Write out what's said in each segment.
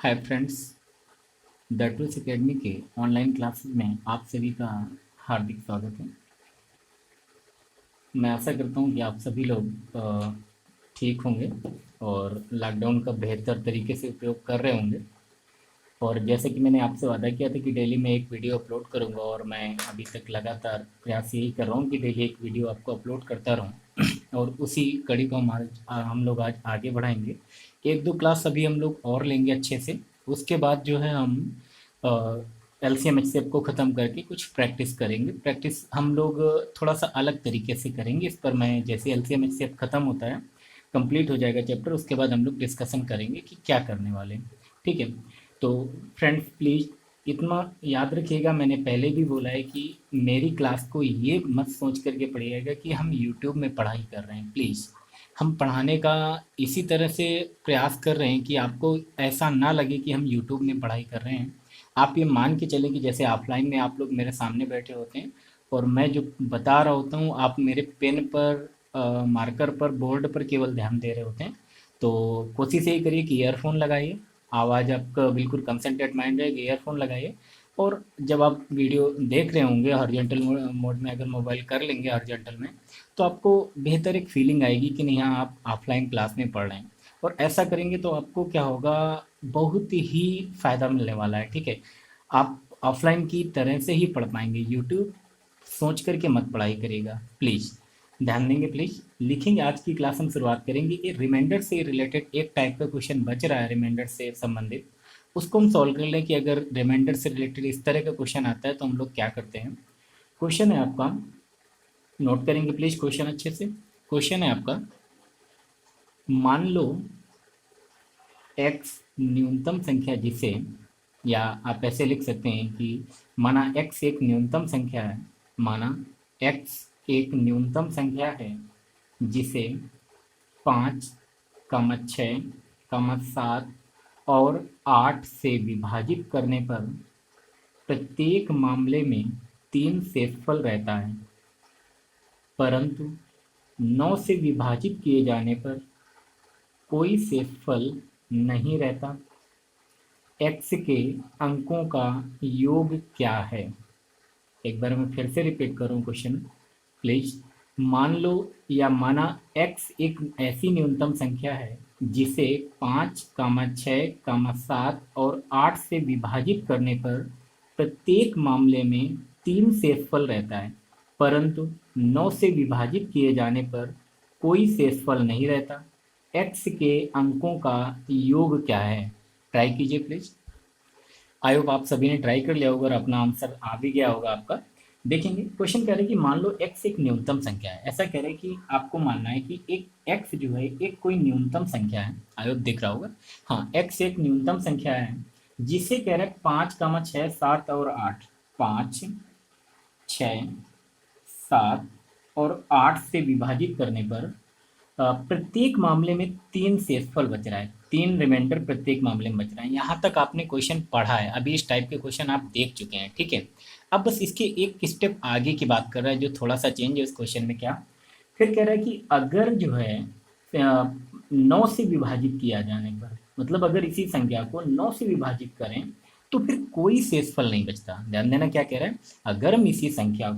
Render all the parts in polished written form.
Hi friends, the truth academy के online classes में आप सभी का हार्दिक स्वागत है। मैं आशा करता हूँ कि आप सभी लोग ठीक होंगे और लॉकडाउन का बेहतर तरीके से उपयोग कर रहे होंगे। और जैसे कि मैंने आपसे वादा किया था कि डेली मैं एक वीडियो अपलोड करूँगा, और मैं अभी तक लगातार प्रयास यही कर रहा हूँ कि डेली एक वीडियो आपको अपलोड करता रहूँ। और उसी कड़ी को हम लोग आज आगे बढ़ाएंगे। एक दो क्लास अभी हम लोग और लेंगे अच्छे से। उसके बाद जो है हम L C M H C F को ख़त्म करके कुछ प्रैक्टिस करेंगे। प्रैक्टिस हम लोग थोड़ा सा अलग तरीके से करेंगे। इस पर मैं जैसे L C M H C F ख़त्म होता है, कंप्लीट हो जाएगा चैप्टर, उसके बाद हम लोग डिस्कशन करेंगे कि क्या करने वाले हैं। ठीक है। तो फ्रेंड्स प्लीज़ इतना याद रखिएगा, मैंने पहले भी बोला है कि मेरी क्लास को ये मत सोच करके पढ़िएगा कि हम यूट्यूब में पढ़ाई कर रहे हैं। प्लीज़ हम पढ़ाने का इसी तरह से प्रयास कर रहे हैं कि आपको ऐसा ना लगे कि हम यूट्यूब में पढ़ाई कर रहे हैं। आप ये मान के चलें कि जैसे ऑफलाइन में आप लोग मेरे सामने बैठे होते हैं और मैं जो बता रहा होता हूँ आप मेरे पेन पर, मार्कर पर, बोर्ड पर केवल ध्यान दे रहे होते हैं। तो कोशिश यही करिए कि ईयरफोन लगाइए, आवाज़ आपका बिल्कुल कंसंट्रेट माइंड रहेगी, ईयरफोन लगाइए। और जब आप वीडियो देख रहे होंगे हॉरिजॉन्टल मोड में, अगर मोबाइल कर लेंगे हॉरिजॉन्टल में, तो आपको बेहतर एक फीलिंग आएगी कि नहीं, हाँ आप ऑफलाइन क्लास में पढ़ रहे हैं। और ऐसा करेंगे तो आपको क्या होगा, बहुत ही फ़ायदा मिलने वाला है। ठीक है। आप ऑफलाइन की तरह से ही पढ़ पाएंगे। यूट्यूब सोच करके मत पढ़ाई करिएगा, प्लीज़ ध्यान देंगे। प्लीज़ लिखेंगे। आज की क्लास हम शुरुआत करेंगे कि रिमाइंडर से रिलेटेड एक टाइप का क्वेश्चन बच रहा है, रिमाइंडर से संबंधित, उसको हम सॉल्व कर लें कि अगर रिमाइंडर से रिलेटेड इस तरह का क्वेश्चन आता है तो हम लोग क्या करते हैं। क्वेश्चन है आपका, नोट करेंगे प्लीज़ क्वेश्चन अच्छे से। क्वेश्चन है आपका, मान लो x न्यूनतम संख्या जिसे, या आप ऐसे लिख सकते हैं कि माना x एक न्यूनतम संख्या है, माना x एक न्यूनतम संख्या है जिसे 5, 6, 7 और 8 से विभाजित करने पर प्रत्येक मामले में 3 शेषफल रहता है, परंतु 9 से विभाजित किए जाने पर कोई शेषफल नहीं रहता। x के अंकों का योग क्या है। एक बार मैं फिर से रिपीट करूं क्वेश्चन, प्लीज। मान लो या माना x एक ऐसी न्यूनतम संख्या है जिसे 5, 6, 7 और 8 से विभाजित करने पर प्रत्येक मामले में 3 शेषफल रहता है, परंतु 9 से विभाजित किए जाने पर कोई शेषफल नहीं रहता। x के अंकों का योग क्या है। ट्राई कीजिए प्लीज। आई होप आप सभी ने ट्राई कर लिया होगा और अपना आंसर आ भी गया होगा आपका। देखेंगे क्वेश्चन कह रहे हैं कि मान लो x एक न्यूनतम संख्या है। ऐसा कह रहे हैं कि आपको मानना है कि एक x जो है एक कोई न्यूनतम संख्या है। आई होप दिख रहा होगा। हाँ, x एक न्यूनतम संख्या है जिसे कह रहे हैं 5, 6, 7 और 8, 5, 6, 7 और 8 से विभाजित करने पर प्रत्येक मामले में 3 शेषफल बच रहा है, 3 रिमाइंडर प्रत्येक मामले में बच रहा है। यहाँ तक आपने क्वेश्चन पढ़ा है, अभी इस टाइप के क्वेश्चन आप देख चुके हैं। ठीक है। अब बस इसके एक स्टेप आगे की बात कर रहा है जो थोड़ा सा चेंज है इस क्वेश्चन में। क्या फिर कह रहा है कि अगर जो है 9 से विभाजित किया जाने पर, मतलब अगर इसी संख्या को 9 से विभाजित करें तो फिर कोई शेषफल नहीं बचता। ध्यान देना क्या कह रहा है, अगर हम इसी संख्या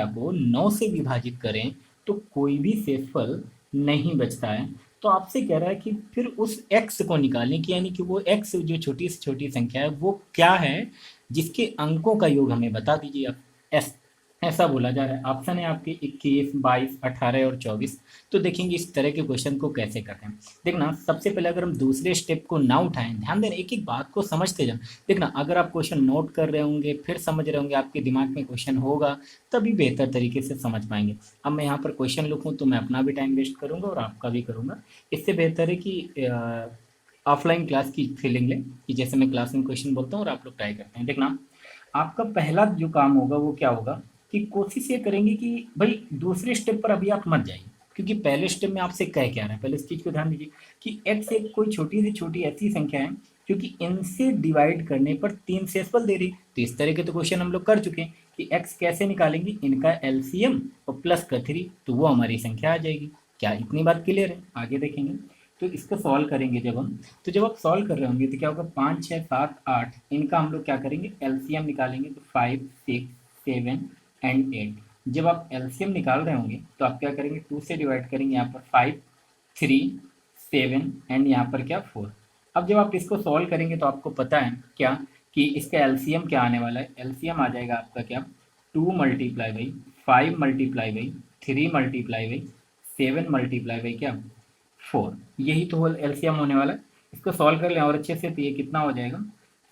को 9 से विभाजित करें तो कोई भी शेषफल नहीं बचता है। तो आपसे कह रहा है कि फिर उस x को निकालें कि यानी कि वो x जो छोटी से छोटी संख्या है वो क्या है, जिसके अंकों का योग हमें बता दीजिए आप। एस ऐसा बोला जा रहा है। ऑप्शन है आपके 21, 22, 18 और 24। तो देखेंगे इस तरह के क्वेश्चन को कैसे करते हैं। देखना, सबसे पहले अगर हम दूसरे स्टेप को ना उठाएं, ध्यान देना, एक एक बात को समझते जाओ। देखना, अगर आप क्वेश्चन नोट कर रहे होंगे, फिर समझ रहे होंगे, आपके दिमाग में क्वेश्चन होगा, तभी बेहतर तरीके से समझ पाएंगे। अब मैं यहाँ पर क्वेश्चन लिखूँ तो मैं अपना भी टाइम वेस्ट करूँगा और आपका भी करूँगा। इससे बेहतर है कि ऑफलाइन क्लास की फीलिंग लें कि जैसे मैं क्लास में क्वेश्चन बोलता हूँ और आप लोग ट्राई करते हैं। देखना, आपका पहला जो काम होगा वो क्या होगा कि कोशिश ये करेंगे कि भाई दूसरे स्टेप पर अभी आप मत जाइए, क्योंकि पहले स्टेप में आपसे कह क्या रहा है। पहले इस चीज़ को ध्यान दीजिए कि x एक कोई छोटी से छोटी ऐसी संख्या है क्योंकि इनसे डिवाइड करने पर 3 शेषफल दे रही। तो इस तरह के तो क्वेश्चन हम लोग कर चुके हैं कि x कैसे निकालेंगे, इनका एलसीएम और प्लस का 3, तो वो हमारी संख्या आ जाएगी। क्या इतनी बात क्लियर है। आगे देखेंगे तो इसको सॉल्व करेंगे जब हम, तो जब आप सॉल्व कर रहे होंगे तो क्या होगा, 5 6 7 8, इनका हम लोग क्या करेंगे, एलसीएम निकालेंगे। तो 5 6 7 एंड 8। जब आप एलसीएम निकाल रहे होंगे तो आप क्या करेंगे, 2 से डिवाइड करेंगे, यहाँ पर 5 3 7 एंड यहाँ पर क्या 4। अब जब आप इसको सॉल्व करेंगे तो आपको पता है क्या कि इसका एलसीएम क्या आने वाला है। एलसीएम आ जाएगा आपका क्या, 2 multiply by 5 multiply by 3 multiply by 7 multiply by क्या 4। यही तो होल एलसीएम होने वाला है। इसको सॉल्व कर लें और अच्छे से, तो ये कितना हो जाएगा,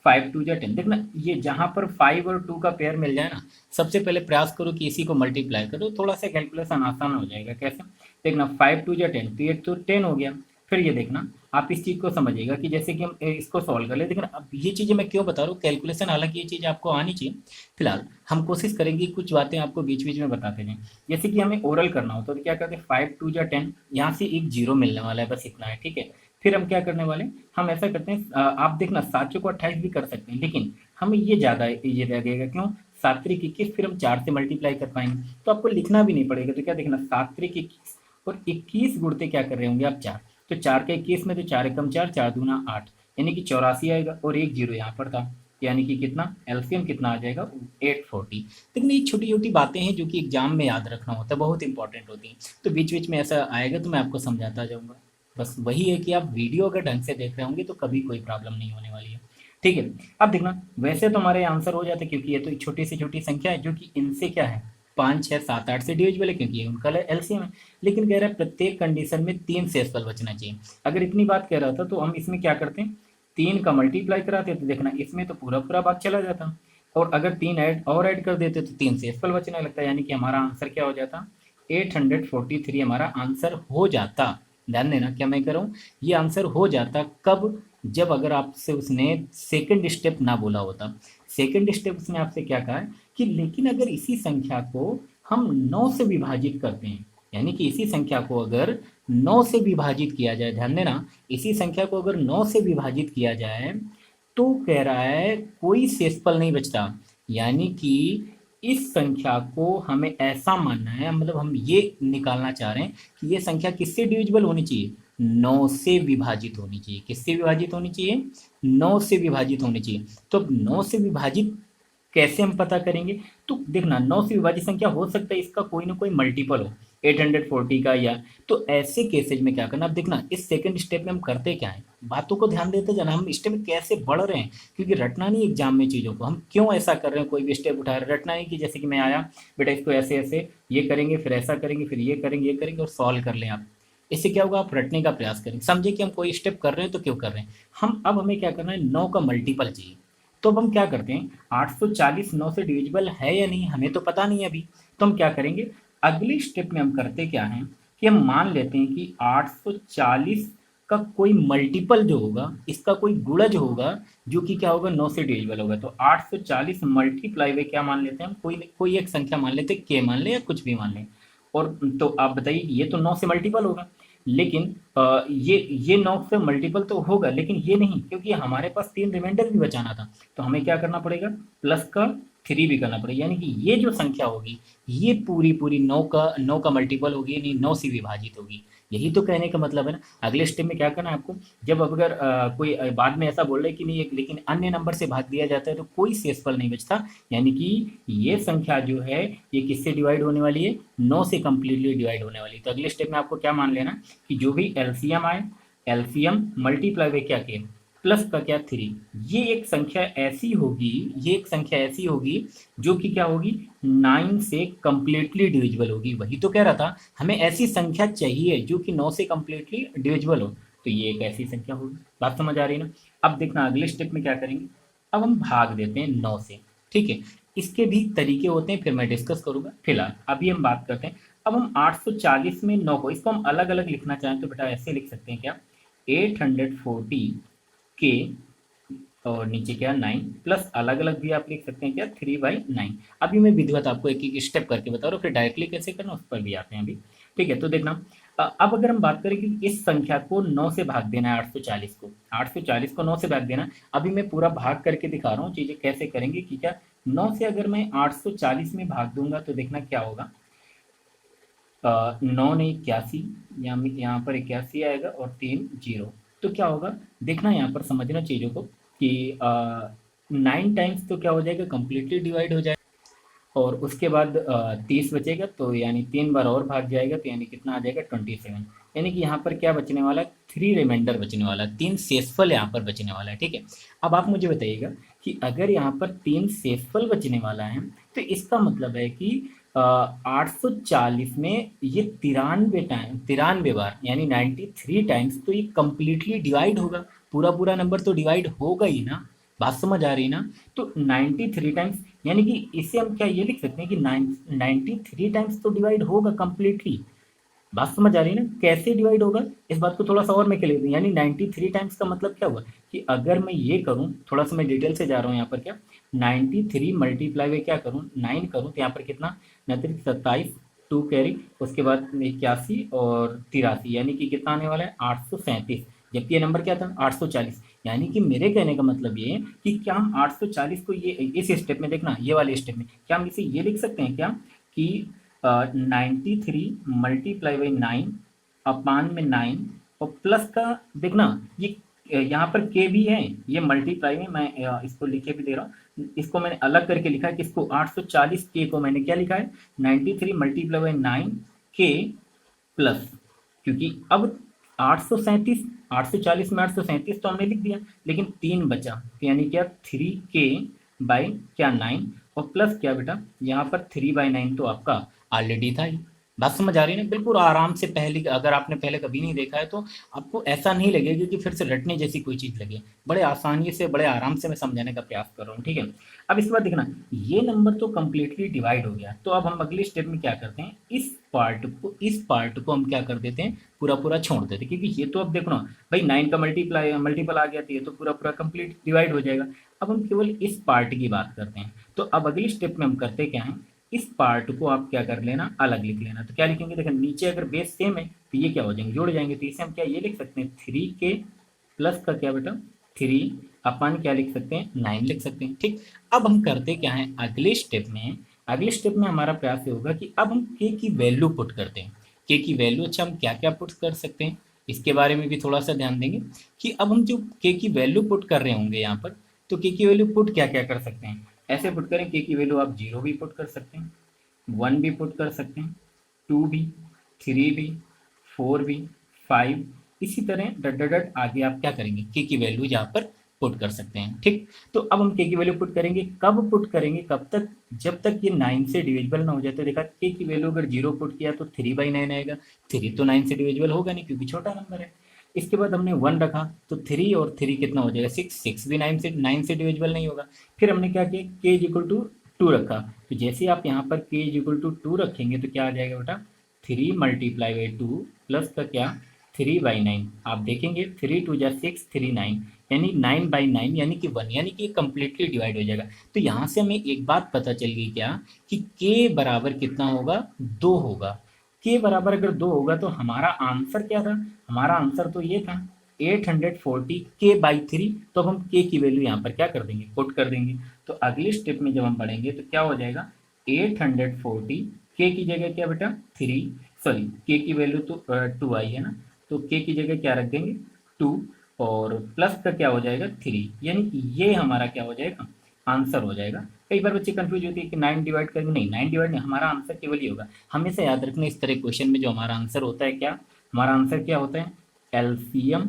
5 2 जा 10। देखना ये जहाँ पर 5 और 2 का पेयर मिल जाए ना, सबसे पहले प्रयास करो कि इसी को मल्टीप्लाई करो, थोड़ा सा कैलकुलेशन आसान हो जाएगा। कैसे, देखना 5 2 जा 10, तो ये तो 10 हो गया। फिर ये देखना, आप इस चीज़ को समझिएगा कि जैसे कि हम इसको सॉल्व कर ले। देखना अब ये चीज़ें मैं क्यों बता रहा हूँ, कैलकुलेशन हालांकि ये चीज़ आपको आनी चाहिए। फिलहाल हम कोशिश करेंगे कुछ बातें आपको बीच बीच में बताते जाएं। जैसे कि हमें ओरल करना हो तो क्या करते हैं, 5 2 जा 10, यहाँ से एक जीरो मिलने वाला है, बस इतना है, ठीक है। फिर हम क्या करने वाले, हम ऐसा करते हैं, आप देखना 7 चौको 28 भी कर सकते हैं, लेकिन हमें ये ज़्यादा ये लगेगा। क्यों, 7 त्रिक 21, फिर हम 4 से मल्टीप्लाई कर पाएंगे, तो आपको लिखना भी नहीं पड़ेगा। तो क्या देखना, 7 त्रिक 21 और 21 गुणते क्या कर रहे होंगे आप, 4। तो 4 का 21 में, तो 4 एकम 4, 4 दूना 8, यानी कि 84 आएगा, और एक जीरो यहाँ पर था, यानी कि कितना, एलसीएम कितना आ जाएगा, 840। देखिए ये छोटी छोटी बातें हैं जो कि एग्जाम में याद रखना होता है, बहुत इंपॉर्टेंट होती हैं। तो बीच बीच में ऐसा आएगा तो मैं आपको समझाता जाऊँगा। बस वही है कि आप वीडियो अगर ढंग से देख रहे होंगे तो कभी कोई प्रॉब्लम नहीं होने वाली है, ठीक है। अब देखना, वैसे तो हमारे आंसर हो जाते, क्योंकि ये तो एक छोटी से छोटी संख्या है जो कि इनसे क्या है, 5 6 7 8 से डिविजिबल है, क्योंकि ये उनका एलसीएम है। लेकिन कह रहा है प्रत्येक कंडीशन में 3 से एसफल बचना चाहिए। अगर इतनी बात कह रहा था तो हम इसमें क्या करते हैं, 3 का मल्टीप्लाई कराते, तो देखना इसमें तो पूरा पूरा भाग चला जाता, और अगर 3 ऐड कर देते तो 3 से एसफल बचने लगता, यानी कि हमारा आंसर क्या हो जाता, 843 हमारा आंसर हो जाता। ध्यान देना क्या मैं कह रहा हूँ, ये आंसर हो जाता कब, जब अगर आपसे उसने सेकंड स्टेप ना बोला होता। सेकंड स्टेप उसने आपसे क्या कहा है कि लेकिन अगर इसी संख्या को हम 9 से विभाजित करते हैं, यानी कि इसी संख्या को अगर 9 से विभाजित किया जाए, ध्यान देना, इसी संख्या को अगर 9 से विभाजित किया जाए तो कह रहा है कोई शेषफल नहीं बचता। यानी कि इस संख्या को हमें ऐसा मानना है, मतलब हम ये निकालना चाह रहे हैं कि ये संख्या किससे डिविजिबल होनी चाहिए, 9 से विभाजित होनी चाहिए। किससे विभाजित होनी चाहिए, 9 से विभाजित होनी चाहिए। तो अब 9 से विभाजित कैसे हम पता करेंगे, तो देखना 9 से विभाजित संख्या हो सकता है इसका कोई ना कोई मल्टीपल हो, 840 का, या तो ऐसे केसेज में क्या करना। अब देखना इस सेकंड स्टेप में हम करते क्या है, बातों को ध्यान देते जाना, हम स्टेप में कैसे बढ़ रहे हैं, क्योंकि रटना नहीं एग्जाम में चीज़ों को, हम क्यों ऐसा कर रहे हैं, कोई भी स्टेप उठा रहे, रटना नहीं कि जैसे कि मैं आया बेटा इसको ऐसे ऐसे ये करेंगे, फिर ऐसा करेंगे, फिर ये करेंगे और सॉल्व कर लें आप। इससे क्या होगा, आप रटने का प्रयास करेंगे, समझे कि हम कोई स्टेप कर रहे हैं तो क्यों कर रहे हैं हम। अब हमें क्या करना है, 9 का मल्टीपल चाहिए। तो अब हम क्या करते हैं, 840 9 से डिविजिबल है या नहीं हमें तो पता नहीं है अभी, तो हम क्या करेंगे, अगली स्टेप में हम करते क्या हैं कि हम मान लेते हैं कि 840 का कोई मल्टीपल जो होगा, इसका कोई गुणज होगा जो कि क्या होगा, 9 से डिविजिबल होगा। तो 840 मल्टीप्लाई बाई क्या मान लेते हैं हम, कोई एक संख्या मान लेते हैं, के मान ले या कुछ भी मान लें। और तो आप बताइए ये तो 9 से मल्टीपल होगा, लेकिन ये 9 से मल्टीपल तो होगा, लेकिन ये नहीं, क्योंकि हमारे पास 3 रिमाइंडर भी बचाना था। तो हमें क्या करना पड़ेगा, प्लस का 3 भी करना पड़ेगा, यानी कि ये जो संख्या होगी ये पूरी पूरी 9 का मल्टीपल होगी, यानी 9 से विभाजित होगी। यही तो कहने का मतलब है ना। अगले स्टेप में क्या करना है आपको, जब अगर कोई बाद में ऐसा बोल रहे कि नहीं लेकिन अन्य नंबर से भाग दिया जाता है तो कोई शेषफल नहीं बचता, यानी कि ये संख्या जो है ये किससे डिवाइड होने वाली है, 9 से कंप्लीटली डिवाइड होने वाली है। तो अगले स्टेप में आपको क्या मान लेना कि जो भी एलसीएम आए, एलसीएम मल्टीप्लाई बाई क्या किए, प्लस का क्या 3, ये एक संख्या ऐसी होगी, ये एक संख्या ऐसी होगी जो कि क्या होगी, 9 से कंप्लीटली डिविजिबल होगी। वही तो कह रहा था, हमें ऐसी संख्या चाहिए जो कि 9 से कंप्लीटली डिविजिबल हो, तो ये एक ऐसी संख्या होगी। बात समझ आ रही ना। अब देखना अगले स्टेप में क्या करेंगे, अब हम भाग देते हैं 9 से, ठीक है। इसके भी तरीके होते हैं, फिर मैं डिस्कस करूंगा। फिलहाल अभी हम बात करते हैं, अब हम 840 में 9 को, इसको हम अलग अलग लिखना चाहें तो बेटा ऐसे लिख सकते हैं क्या, 840 के और नीचे क्या 9, प्लस अलग अलग भी आप लिख सकते हैं क्या, 3/9। अभी मैं विधिवत आपको एक एक स्टेप करके बता रहा हूँ, फिर डायरेक्टली कैसे करना उस पर भी आते हैं अभी, ठीक है। तो देखना अब अगर हम बात करें कि इस संख्या को 9 से भाग देना है, 840 को 9 से भाग देना। अभी मैं पूरा भाग करके दिखा रहा हूँ चीज़ें कैसे करेंगे कि क्या, 9 से अगर मैं 840 में भाग दूंगा तो देखना क्या होगा, 9 ने 81, यहाँ पर 81 आएगा और 3 जीरो। तो क्या होगा देखना, यहाँ पर समझना चीज़ों को कि 9 टाइम्स तो क्या हो जाएगा, कंप्लीटली डिवाइड हो जाएगा, और उसके बाद 30 बचेगा, तो यानी 3 बार और भाग जाएगा, तो यानी कितना आ जाएगा 27। यानी कि यहाँ पर क्या बचने वाला है, 3 रिमाइंडर बचने वाला है, 3 शेषफल यहाँ पर बचने वाला है। ठीक है, अब आप मुझे बताइएगा कि अगर यहाँ पर 3 शेषफल बचने वाला है, तो इसका मतलब है कि 840 में ये 93 बार यानी 93 टाइम्स तो ये कंप्लीटली डिवाइड होगा, पूरा पूरा नंबर तो डिवाइड होगा ही ना। बात समझ आ रही ना। तो 93 टाइम्स यानी कि इसे हम क्या ये लिख सकते हैं कि 93 टाइम्स तो डिवाइड होगा कंप्लीटली। बात समझ आ रही है ना, कैसे डिवाइड होगा इस बात को थोड़ा सा और मैं क्लियर दूँ। यानी 93 टाइम्स का मतलब क्या हुआ कि अगर मैं ये करूँ, थोड़ा सा मैं डिटेल से जा रहा हूँ यहाँ पर, क्या 93 मल्टीप्लाई में क्या करूँ 9 करूँ, तो यहाँ पर कितना 27, 2 कैरी, उसके बाद 81 और 83, यानी कि कितना आने वाला है 837। जबकि ये नंबर क्या था 840। यानी कि मेरे कहने का मतलब ये है कि क्या हम 840 को ये इस स्टेप में देखना, ये वाले स्टेप में क्या हम इसे ये लिख सकते हैं क्या कि 93 मल्टीप्लाई बाई 9 अपान में 9 और प्लस का देखना, ये यहाँ पर के भी है, ये मल्टीप्लाई में मैं इसको लिखे भी दे रहा हूँ, इसको मैंने अलग करके लिखा है, किसको 840 के को मैंने क्या लिखा है 93 मल्टीप्लाई बाई 9 के प्लस, क्योंकि अब 837, 840 में 837 तो हमने लिख दिया, लेकिन 3 बचा, तो यानी क्या 3 के बाई क्या 9 और प्लस क्या बेटा यहाँ पर 3/9 तो आपका ऑलरेडी था ही। बात समझ आ रही है ना, बिल्कुल आराम से। पहले अगर आपने पहले कभी नहीं देखा है तो आपको ऐसा नहीं लगेगा कि फिर से रटने जैसी कोई चीज़ लगे। बड़े आसानी से बड़े आराम से मैं समझाने का प्रयास कर रहा हूँ। ठीक है, अब इसके बाद देखना, ये नंबर तो कंप्लीटली डिवाइड हो गया, तो अब हम अगले स्टेप में क्या करते हैं, इस पार्ट को हम क्या कर देते हैं, पूरा पूरा छोड़ देते हैं, क्योंकि ये तो अब देखो ना भाई 9 का मल्टीपल आ गया, तो ये तो पूरा पूरा कंप्लीट डिवाइड हो जाएगा। अब हम केवल इस पार्ट की बात करते हैं। तो अब अगली स्टेप में हम करते क्या हैं, इस पार्ट को आप क्या कर लेना, अलग लिख लेना। तो क्या लिखेंगे, देखो नीचे अगर बेस सेम है तो ये क्या हो जाएंगे, जोड़ जाएंगे, तो इसे हम क्या ये लिख सकते हैं 3 के प्लस का क्या बेटा 3 अपन क्या लिख सकते हैं 9 लिख सकते हैं। ठीक, अब हम करते क्या है अगले स्टेप में हमारा प्रयास ये होगा कि अब हम के की वैल्यू पुट करते हैं। के की वैल्यू, अच्छा हम क्या क्या पुट कर सकते हैं इसके बारे में भी थोड़ा सा ध्यान देंगे कि अब हम जो के की वैल्यू पुट कर रहे होंगे यहाँ पर, तो के की वैल्यू पुट क्या क्या कर सकते हैं, ऐसे पुट करें के की वैल्यू आप 0 भी पुट कर सकते हैं, 1 भी पुट कर सकते हैं, 2 भी, 3 भी, 4 भी, 5, इसी तरह डट डट डट आगे आप क्या करेंगे के की वैल्यू यहाँ पर पुट कर सकते हैं। ठीक, तो अब हम के की वैल्यू पुट करेंगे, कब पुट करेंगे, कब तक, जब तक ये 9 से डिविजिबल ना हो जाए। तो देखा के की वैल्यू अगर 0 पुट किया तो 3/9 आएगा, 3 तो 9 से डिविजिबल होगा नहीं क्योंकि छोटा नंबर है। इसके बाद हमने 1 रखा तो 3 और 3 कितना हो जाएगा 6, 6 भी 9 से डिविजिबल नहीं होगा। फिर हमने क्या किया के इज इक्वल टू 2 रखा, तो जैसे आप यहाँ पर के इज इक्वल टू 2 रखेंगे तो क्या आ जाएगा बेटा 3 मल्टीप्लाई बाई 2 प्लस का क्या 3/9। आप देखेंगे 3 2 जा 6, 3 9, यानी 9/9 यानी कि 1, यानी कि कंप्लीटली डिवाइड हो जाएगा। तो यहाँ से हमें एक बात पता चल गई क्या कि के बराबर कितना होगा 2 होगा। के बराबर अगर 2 होगा तो हमारा आंसर क्या था, हमारा आंसर तो ये था 840 के बाई 3। तो अब हम के की वैल्यू यहाँ पर क्या कर देंगे पुट कर देंगे। तो अगले स्टेप में जब हम बढ़ेंगे तो क्या हो जाएगा 840 के की जगह क्या बेटा 3, सॉरी के की वैल्यू तो 2 आई है ना, तो के की जगह क्या रख देंगे 2 और प्लस का क्या हो जाएगा 3, यानी कि ये हमारा क्या हो जाएगा आंसर हो जाएगा। कई बार बच्चे कंफ्यूज होते हैं कि 9 डिवाइड करेंगे, नहीं 9 डिवाइड नहीं, हमारा आंसर केवल ये होगा। हमेशा याद रखना इस तरह क्वेश्चन में जो हमारा आंसर होता है क्या, हमारा आंसर क्या होता है एलसीएम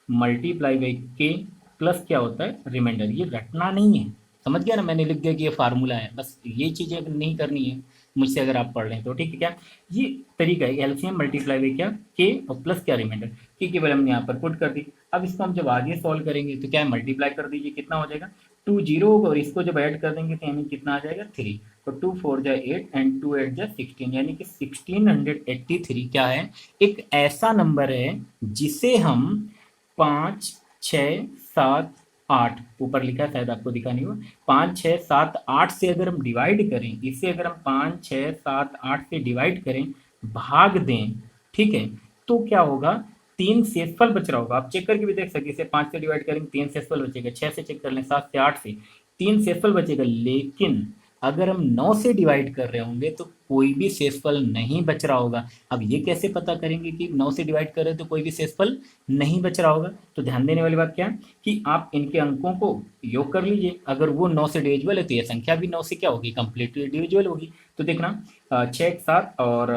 मल्टीप्लाई बाई के प्लस क्या होता है रिमाइंडर। ये रटना नहीं है, समझ गया ना, मैंने लिख दिया कि ये फार्मूला है, बस ये चीज़ें नहीं करनी है मुझसे अगर आप पढ़ रहे हैं तो। ठीक है, क्या ये तरीका है एलसीएम मल्टीप्लाई बाई क्या के और प्लस क्या रिमाइंडर, के केवल हमने यहाँ पर पुट कर दी। अब इसको हम जब आगे सॉल्व करेंगे तो क्या है मल्टीप्लाई कर दीजिए, कितना हो जाएगा 2 0 होगा, और इसको जब ऐड कर देंगे तो हमें कितना आ जाएगा 3, और 2 4 जा 8 एंड 2 8 जा 16, यानी कि 1683 क्या है एक ऐसा नंबर है जिसे हम 5 6 7 8 ऊपर लिखा है शायद आपको दिखा नहीं हुआ, 5 6 7 8 से अगर हम डिवाइड करें, इसे अगर हम 5 6 7 8 से डिवाइड करें भाग दें, ठीक है, तो क्या होगा 3 शेषफल बच रहा होगा। आप चेक करके भी देख सकते, इसे 5 से डिवाइड करेंगे 3 शेषफल बचेगा, 6 से चेक कर लें 7 से 8 से 3 शेषफल बचेगा, लेकिन अगर हम 9 से डिवाइड कर रहे होंगे तो कोई भी शेषफल नहीं बच रहा होगा। अब ये कैसे पता करेंगे कि 9 से डिवाइड कर रहे हैं तो कोई भी शेषफल नहीं बच रहा होगा? तो ध्यान देने वाली बात क्या है कि आप इनके अंकों को योग कर लीजिए। अगर वो 9 से डिविजिबल है तो ये संख्या भी 9 से क्या होगी, कंप्लीटली डिविजिबल होगी। तो देखना 6 7 और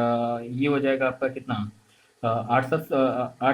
ये हो जाएगा आपका कितना, 8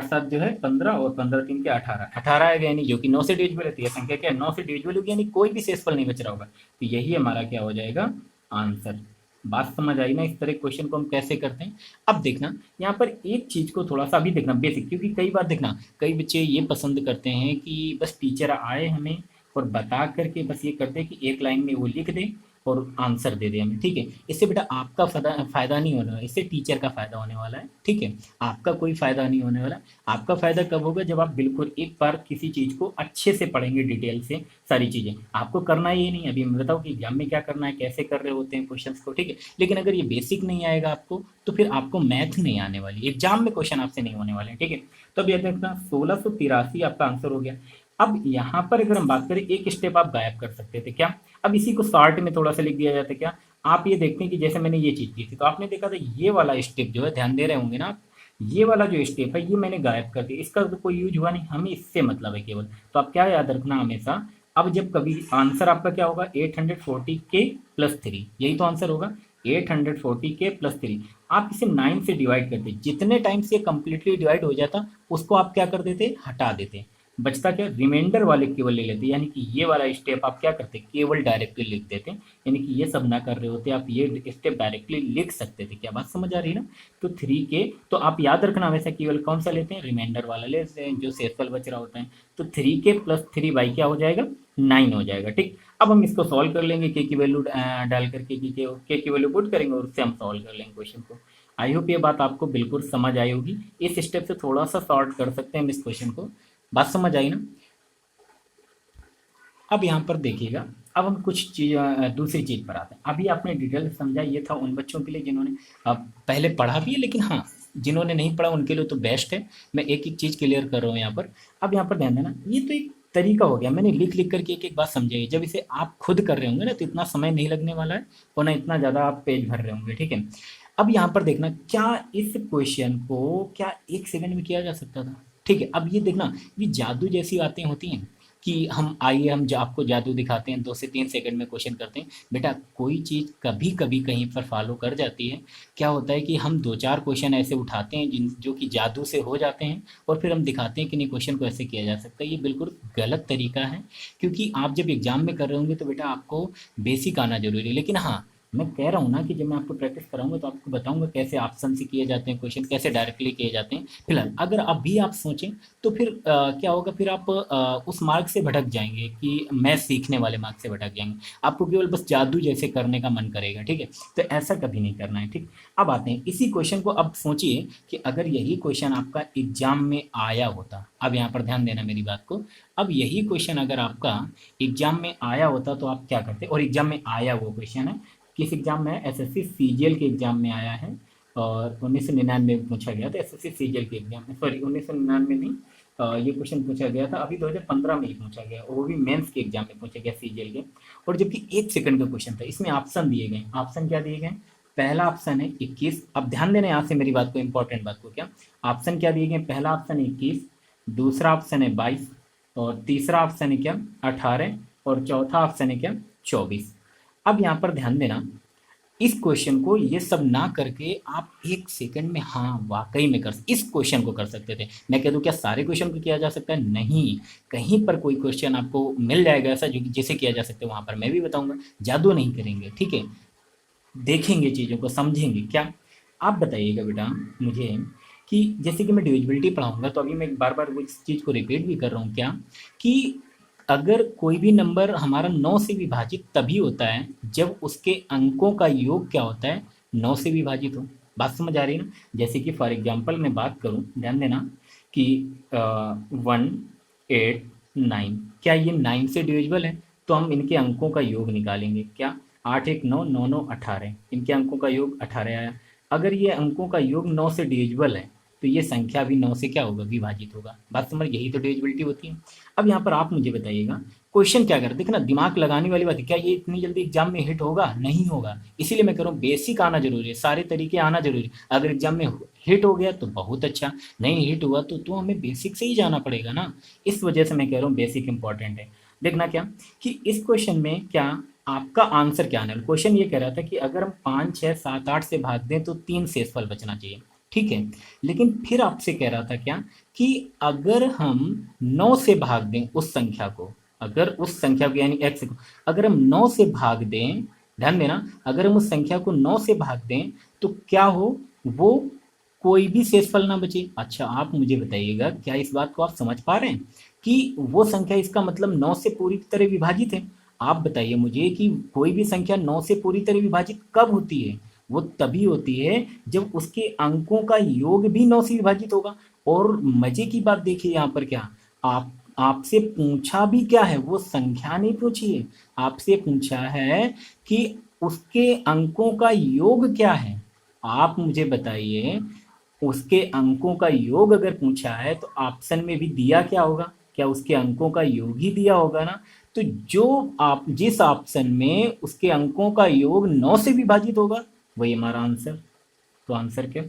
7 जो है 15 और 15 3 के 18, 18 आएगा, यानी जो कि 9 से डिविजिबल है तो यह संख्या क्या है, 9 से डिविजिबल होगी, यानी कोई भी शेषफल नहीं बच रहा होगा। तो यही हमारा क्या हो जाएगा, आंसर। बात समझ आई ना, इस तरह क्वेश्चन को हम कैसे करते हैं। अब देखना यहाँ पर एक चीज को थोड़ा सा अभी देखना बेसिक, क्योंकि कई बार देखना कई बच्चे ये पसंद करते हैं कि बस टीचर आए हमें और बता करके बस ये करते हैं कि एक लाइन में वो लिख दे और आंसर दे दे हमें, ठीक है। इससे बेटा आपका फायदा नहीं होने वाला, इससे टीचर का फायदा होने वाला है, ठीक है। आपका कोई फायदा नहीं होने वाला। आपका फायदा कब होगा, जब आप बिल्कुल एक बार किसी चीज को अच्छे से पढ़ेंगे, डिटेल से सारी चीजें। आपको करना ये नहीं, अभी मैं बताऊँ कि एग्जाम में क्या करना है, कैसे कर रहे होते हैं क्वेश्चंस को, ठीक है। लेकिन अगर ये बेसिक नहीं आएगा आपको तो फिर आपको मैथ नहीं आने वाली, एग्जाम में क्वेश्चन आपसे नहीं होने वाले, ठीक है। तो अब ये देखना 1683 आपका आंसर हो गया। अब यहाँ पर अगर हम बात करें, एक स्टेप आप गायब कर सकते थे क्या। अब इसी को शॉर्ट में थोड़ा सा लिख दिया जाता है क्या। आप ये देखते हैं कि जैसे मैंने ये चीज की थी तो आपने देखा था ये वाला स्टेप जो है, ध्यान दे रहे होंगे ना आप, ये वाला जो स्टेप है ये मैंने गायब कर दिया, इसका तो कोई यूज हुआ नहीं, हमें इससे मतलब है केवल। तो आप क्या याद रखना हमेशा, अब जब कभी आंसर आपका क्या होगा, 840 के प्लस 3, यही तो आंसर होगा, 840 के प्लस 3। आप इसे 9 से डिवाइड करते, जितने टाइम से कंप्लीटली डिवाइड हो जाता उसको आप क्या कर देते, हटा देते, बचता क्या, रिमाइंडर वाले केवल ले लेते, यानी कि ये वाला स्टेप आप क्या करते, केवल डायरेक्टली लिख देते, यानी कि ये सब ना कर रहे होते, आप ये स्टेप डायरेक्टली लिख सकते थे। क्या बात समझ आ रही है ना। तो 3 के, तो आप याद रखना हमेशा केवल कौन सा लेते हैं, रिमाइंडर वाला लेते हैं जो शेषफल बच रहा होता है। तो 3 के प्लस 3 बाई क्या हो जाएगा, 9 हो जाएगा, ठीक। अब हम इसको सॉल्व कर लेंगे, के की वैल्यू डाल करके, के की वैल्यू पुट करेंगे और उससे हम सॉल्व कर लेंगे क्वेश्चन को। आई होप ये बात आपको बिल्कुल समझ आई होगी। इस स्टेप से थोड़ा सा सॉर्ट कर सकते हैं हम इस क्वेश्चन को। बात समझ आई ना। अब यहाँ पर देखिएगा, अब हम कुछ चीज दूसरी चीज पर आते हैं। अभी आपने डिटेल से समझा, ये था उन बच्चों के लिए जिन्होंने पहले पढ़ा भी है, लेकिन हाँ जिन्होंने नहीं पढ़ा उनके लिए तो बेस्ट है। मैं एक एक चीज क्लियर कर रहा हूँ यहाँ पर। अब यहाँ पर ध्यान देना, ये तो एक तरीका हो गया, मैंने लिख लिख करके एक एक बात समझाई। जब इसे आप खुद कर रहे होंगे ना तो इतना समय नहीं लगने वाला है और ना इतना ज़्यादा आप पेज भर रहे होंगे, ठीक है। अब यहाँ पर देखना, क्या इस क्वेश्चन को क्या 1 सेकंड में किया जा सकता था, ठीक है। अब ये देखना, ये जादू जैसी बातें होती हैं कि हम आइए हम आपको जादू दिखाते हैं, 2 से 3 सेकंड में क्वेश्चन करते हैं। बेटा कोई चीज़ कभी कभी कहीं पर फॉलो कर जाती है। क्या होता है कि हम 2 4 क्वेश्चन ऐसे उठाते हैं जिन जो कि जादू से हो जाते हैं और फिर हम दिखाते हैं कि नहीं क्वेश्चन को ऐसे किया जा सकता है। ये बिल्कुल गलत तरीका है, क्योंकि आप जब एग्जाम में कर रहे होंगे तो बेटा आपको बेसिक आना जरूरी है। लेकिन हाँ, मैं कह रहा हूँ ना कि जब मैं आपको प्रैक्टिस कराऊंगा तो आपको बताऊंगा कैसे ऑप्शन से किए जाते हैं क्वेश्चन, कैसे डायरेक्टली किए जाते हैं। फिलहाल अगर अभी आप सोचें तो फिर क्या होगा, फिर आप उस मार्ग से भटक जाएंगे कि मैं सीखने वाले मार्ग से भटक जाएंगे। आपको केवल बस जादू जैसे करने का मन करेगा, ठीक है। तो ऐसा कभी नहीं करना है, ठीक। अब आते हैं इसी क्वेश्चन को, अब सोचिए कि अगर यही क्वेश्चन आपका एग्जाम में आया होता, अब यहाँ पर ध्यान देना मेरी बात को, अब यही क्वेश्चन अगर आपका एग्जाम में आया होता तो आप क्या करते, और एग्जाम में आया वो क्वेश्चन है, किस एग्जाम में, एसएससी सीजीएल के एग्जाम में आया है और 1999 में पूछा गया था, एसएससी सीजीएल के एग्जाम में, सॉरी 1999 में नहीं, ये क्वेश्चन पूछा गया था अभी 2015 में ही पूछा गया, और वो भी मेंस के एग्जाम में पूछा गया सीजीएल के। और जबकि 1 सेकंड का क्वेश्चन था, इसमें ऑप्शन दिए गए, ऑप्शन क्या दिए गए, पहला ऑप्शन है 21। अब ध्यान देना यहाँ से मेरी बात को, इंपॉर्टेंट बात को, क्या ऑप्शन क्या दिए गए, पहला ऑप्शन है 21, दूसरा ऑप्शन है 22 और तीसरा ऑप्शन है क्या 18 और चौथा ऑप्शन है क्या 24। अब यहाँ पर ध्यान देना, इस क्वेश्चन को ये सब ना करके आप 1 सेकंड में, हाँ वाकई में कर, इस क्वेश्चन को कर सकते थे। मैं कह दूं क्या सारे क्वेश्चन को किया जा सकता है, नहीं, कहीं पर कोई क्वेश्चन आपको मिल जाएगा ऐसा जो जिसे किया जा सकता है, वहां पर मैं भी बताऊंगा। जादू नहीं करेंगे, ठीक है, देखेंगे चीज़ों को, समझेंगे। क्या आप बताइएगा बेटा मुझे कि जैसे कि मैं डिविजिबिलिटी पढ़ाऊंगा तो अभी मैं बार बार उस चीज़ को रिपीट भी कर रहा हूँ, क्या कि अगर कोई भी नंबर हमारा 9 से विभाजित तभी होता है जब उसके अंकों का योग क्या होता है, 9 से विभाजित हो। बात समझ आ रही है ना। जैसे कि फॉर एग्जांपल मैं बात करूं, ध्यान देना कि 1 8 9, क्या ये 9 से डिविजिबल है, तो हम इनके अंकों का योग निकालेंगे। क्या 8 1 9 9 9 18, इनके अंकों का योग 18 आया। अगर ये अंकों का योग 9 से डिविजिबल है तो ये संख्या भी 9 से क्या होगा, विभाजित होगा। बात समझ, यही तो डिविजिबिलिटी होती है। अब यहाँ पर आप मुझे बताइएगा क्वेश्चन क्या कर, देखना दिमाग लगाने वाली बात है, क्या ये इतनी जल्दी एग्जाम में हिट होगा, नहीं होगा। इसीलिए मैं कह रहा हूँ बेसिक आना जरूरी है, सारे तरीके आना जरूरी है। अगर एग्जाम में हिट हो गया तो बहुत अच्छा, नहीं हिट हुआ तो हमें बेसिक से ही जाना पड़ेगा ना। इस वजह से मैं कह रहा हूँ बेसिक इंपॉर्टेंट है। देखना क्या कि इस क्वेश्चन में क्या आपका आंसर क्या आना है। क्वेश्चन ये कह रहा था कि अगर हम 5, 6, 7, 8 से भाग दें तो 3 शेषफल बचना चाहिए, ठीक है। लेकिन फिर आपसे कह रहा था क्या कि अगर हम 9 से भाग दें उस संख्या को, अगर उस संख्या को यानी x को अगर हम 9 से भाग दें, ध्यान देना, अगर हम उस संख्या को 9 से भाग दें तो क्या हो, वो कोई भी शेषफल ना बचे। अच्छा आप मुझे बताइएगा, क्या इस बात को आप समझ पा रहे हैं कि वो संख्या इसका मतलब 9 से पूरी तरह विभाजित है। आप बताइए मुझे कि कोई भी संख्या 9 से पूरी तरह विभाजित कब होती है, वो तभी होती है जब उसके अंकों का योग भी 9 से विभाजित होगा। और मजे की बात देखिए यहाँ पर क्या, आप आपसे पूछा भी क्या है, वो संख्या नहीं पूछी है, आपसे पूछा है कि उसके अंकों का योग क्या है। आप मुझे बताइए, उसके अंकों का योग अगर पूछा है तो ऑप्शन में भी दिया क्या होगा, क्या उसके अंकों का योग ही दिया होगा ना। तो जो आप जिस ऑप्शन में उसके अंकों का योग 9 से विभाजित होगा वही हमारा आंसर। तो आंसर क्या,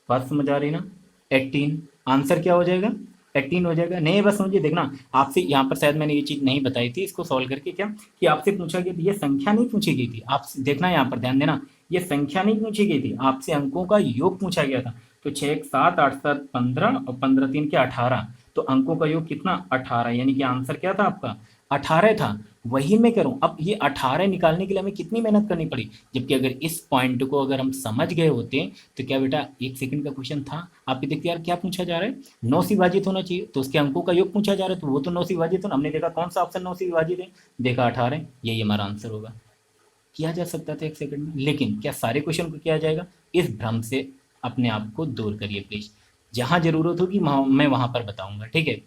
बात समझ आ रही ना, 18। आंसर क्या हो जाएगा, 18 हो जाएगा। नहीं बस मुझे देखना, आपसे यहाँ पर शायद मैंने ये चीज़ नहीं बताई थी, इसको सॉल्व करके क्या कि आपसे पूछा गया, ये संख्या नहीं पूछी गई थी। आप देखना यहाँ पर ध्यान देना, ये संख्या नहीं पूछी गई थी, आपसे अंकों का योग पूछा गया था। तो 6, 1, 7, 8, 7, 15 और 15, 3 के 18, तो अंकों का योग कितना, 18, यानी कि आंसर क्या था आपका, 18 था। वही मैं कह रहा हूँ, अब ये 18 निकालने के लिए हमें कितनी मेहनत करनी पड़ी, जबकि अगर इस पॉइंट को अगर हम समझ गए होते तो क्या बेटा 1 सेकंड का क्वेश्चन था। आप ये देखते यार क्या पूछा जा रहा है, 9 से विभाजित होना चाहिए, तो उसके अंकों का योग पूछा जा रहा है, तो वो तो 9 से विभाजित हो। हमने देखा कौन सा ऑप्शन 9 से विभाजित है, देखा 18, यही हमारा आंसर होगा। किया जा सकता था 1 सेकंड में, लेकिन क्या सारे क्वेश्चन को किया जाएगा, इस भ्रम से अपने आप को दूर करिए प्लीज। जहां जरूरत होगी मैं वहां पर बताऊंगा, ठीक है।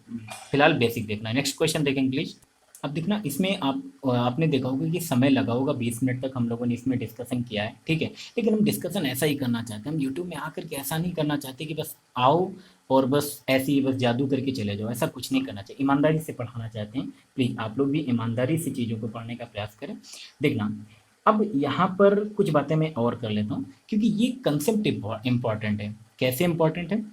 फिलहाल बेसिक देखना है। नेक्स्ट क्वेश्चन देखेंगे प्लीज। अब देखना इसमें आपने देखा होगा कि समय लगा होगा 20 मिनट तक हम लोगों ने इसमें डिस्कशन किया है, ठीक है। लेकिन हम डिस्कशन ऐसा ही करना चाहते हैं, हम यूट्यूब में आकर के ऐसा नहीं करना चाहते कि बस आओ और बस ऐसे ही बस जादू करके चले जाओ, ऐसा कुछ नहीं करना चाहिए। ईमानदारी से पढ़ाना चाहते हैं, प्लीज़ आप लोग भी ईमानदारी से चीज़ों को पढ़ने का प्रयास करें। देखना अब यहाँ पर कुछ बातें मैं और कर लेता हूँ, क्योंकि ये कंसेप्ट इम्पॉर्टेंट है। कैसे इम्पॉर्टेंट है,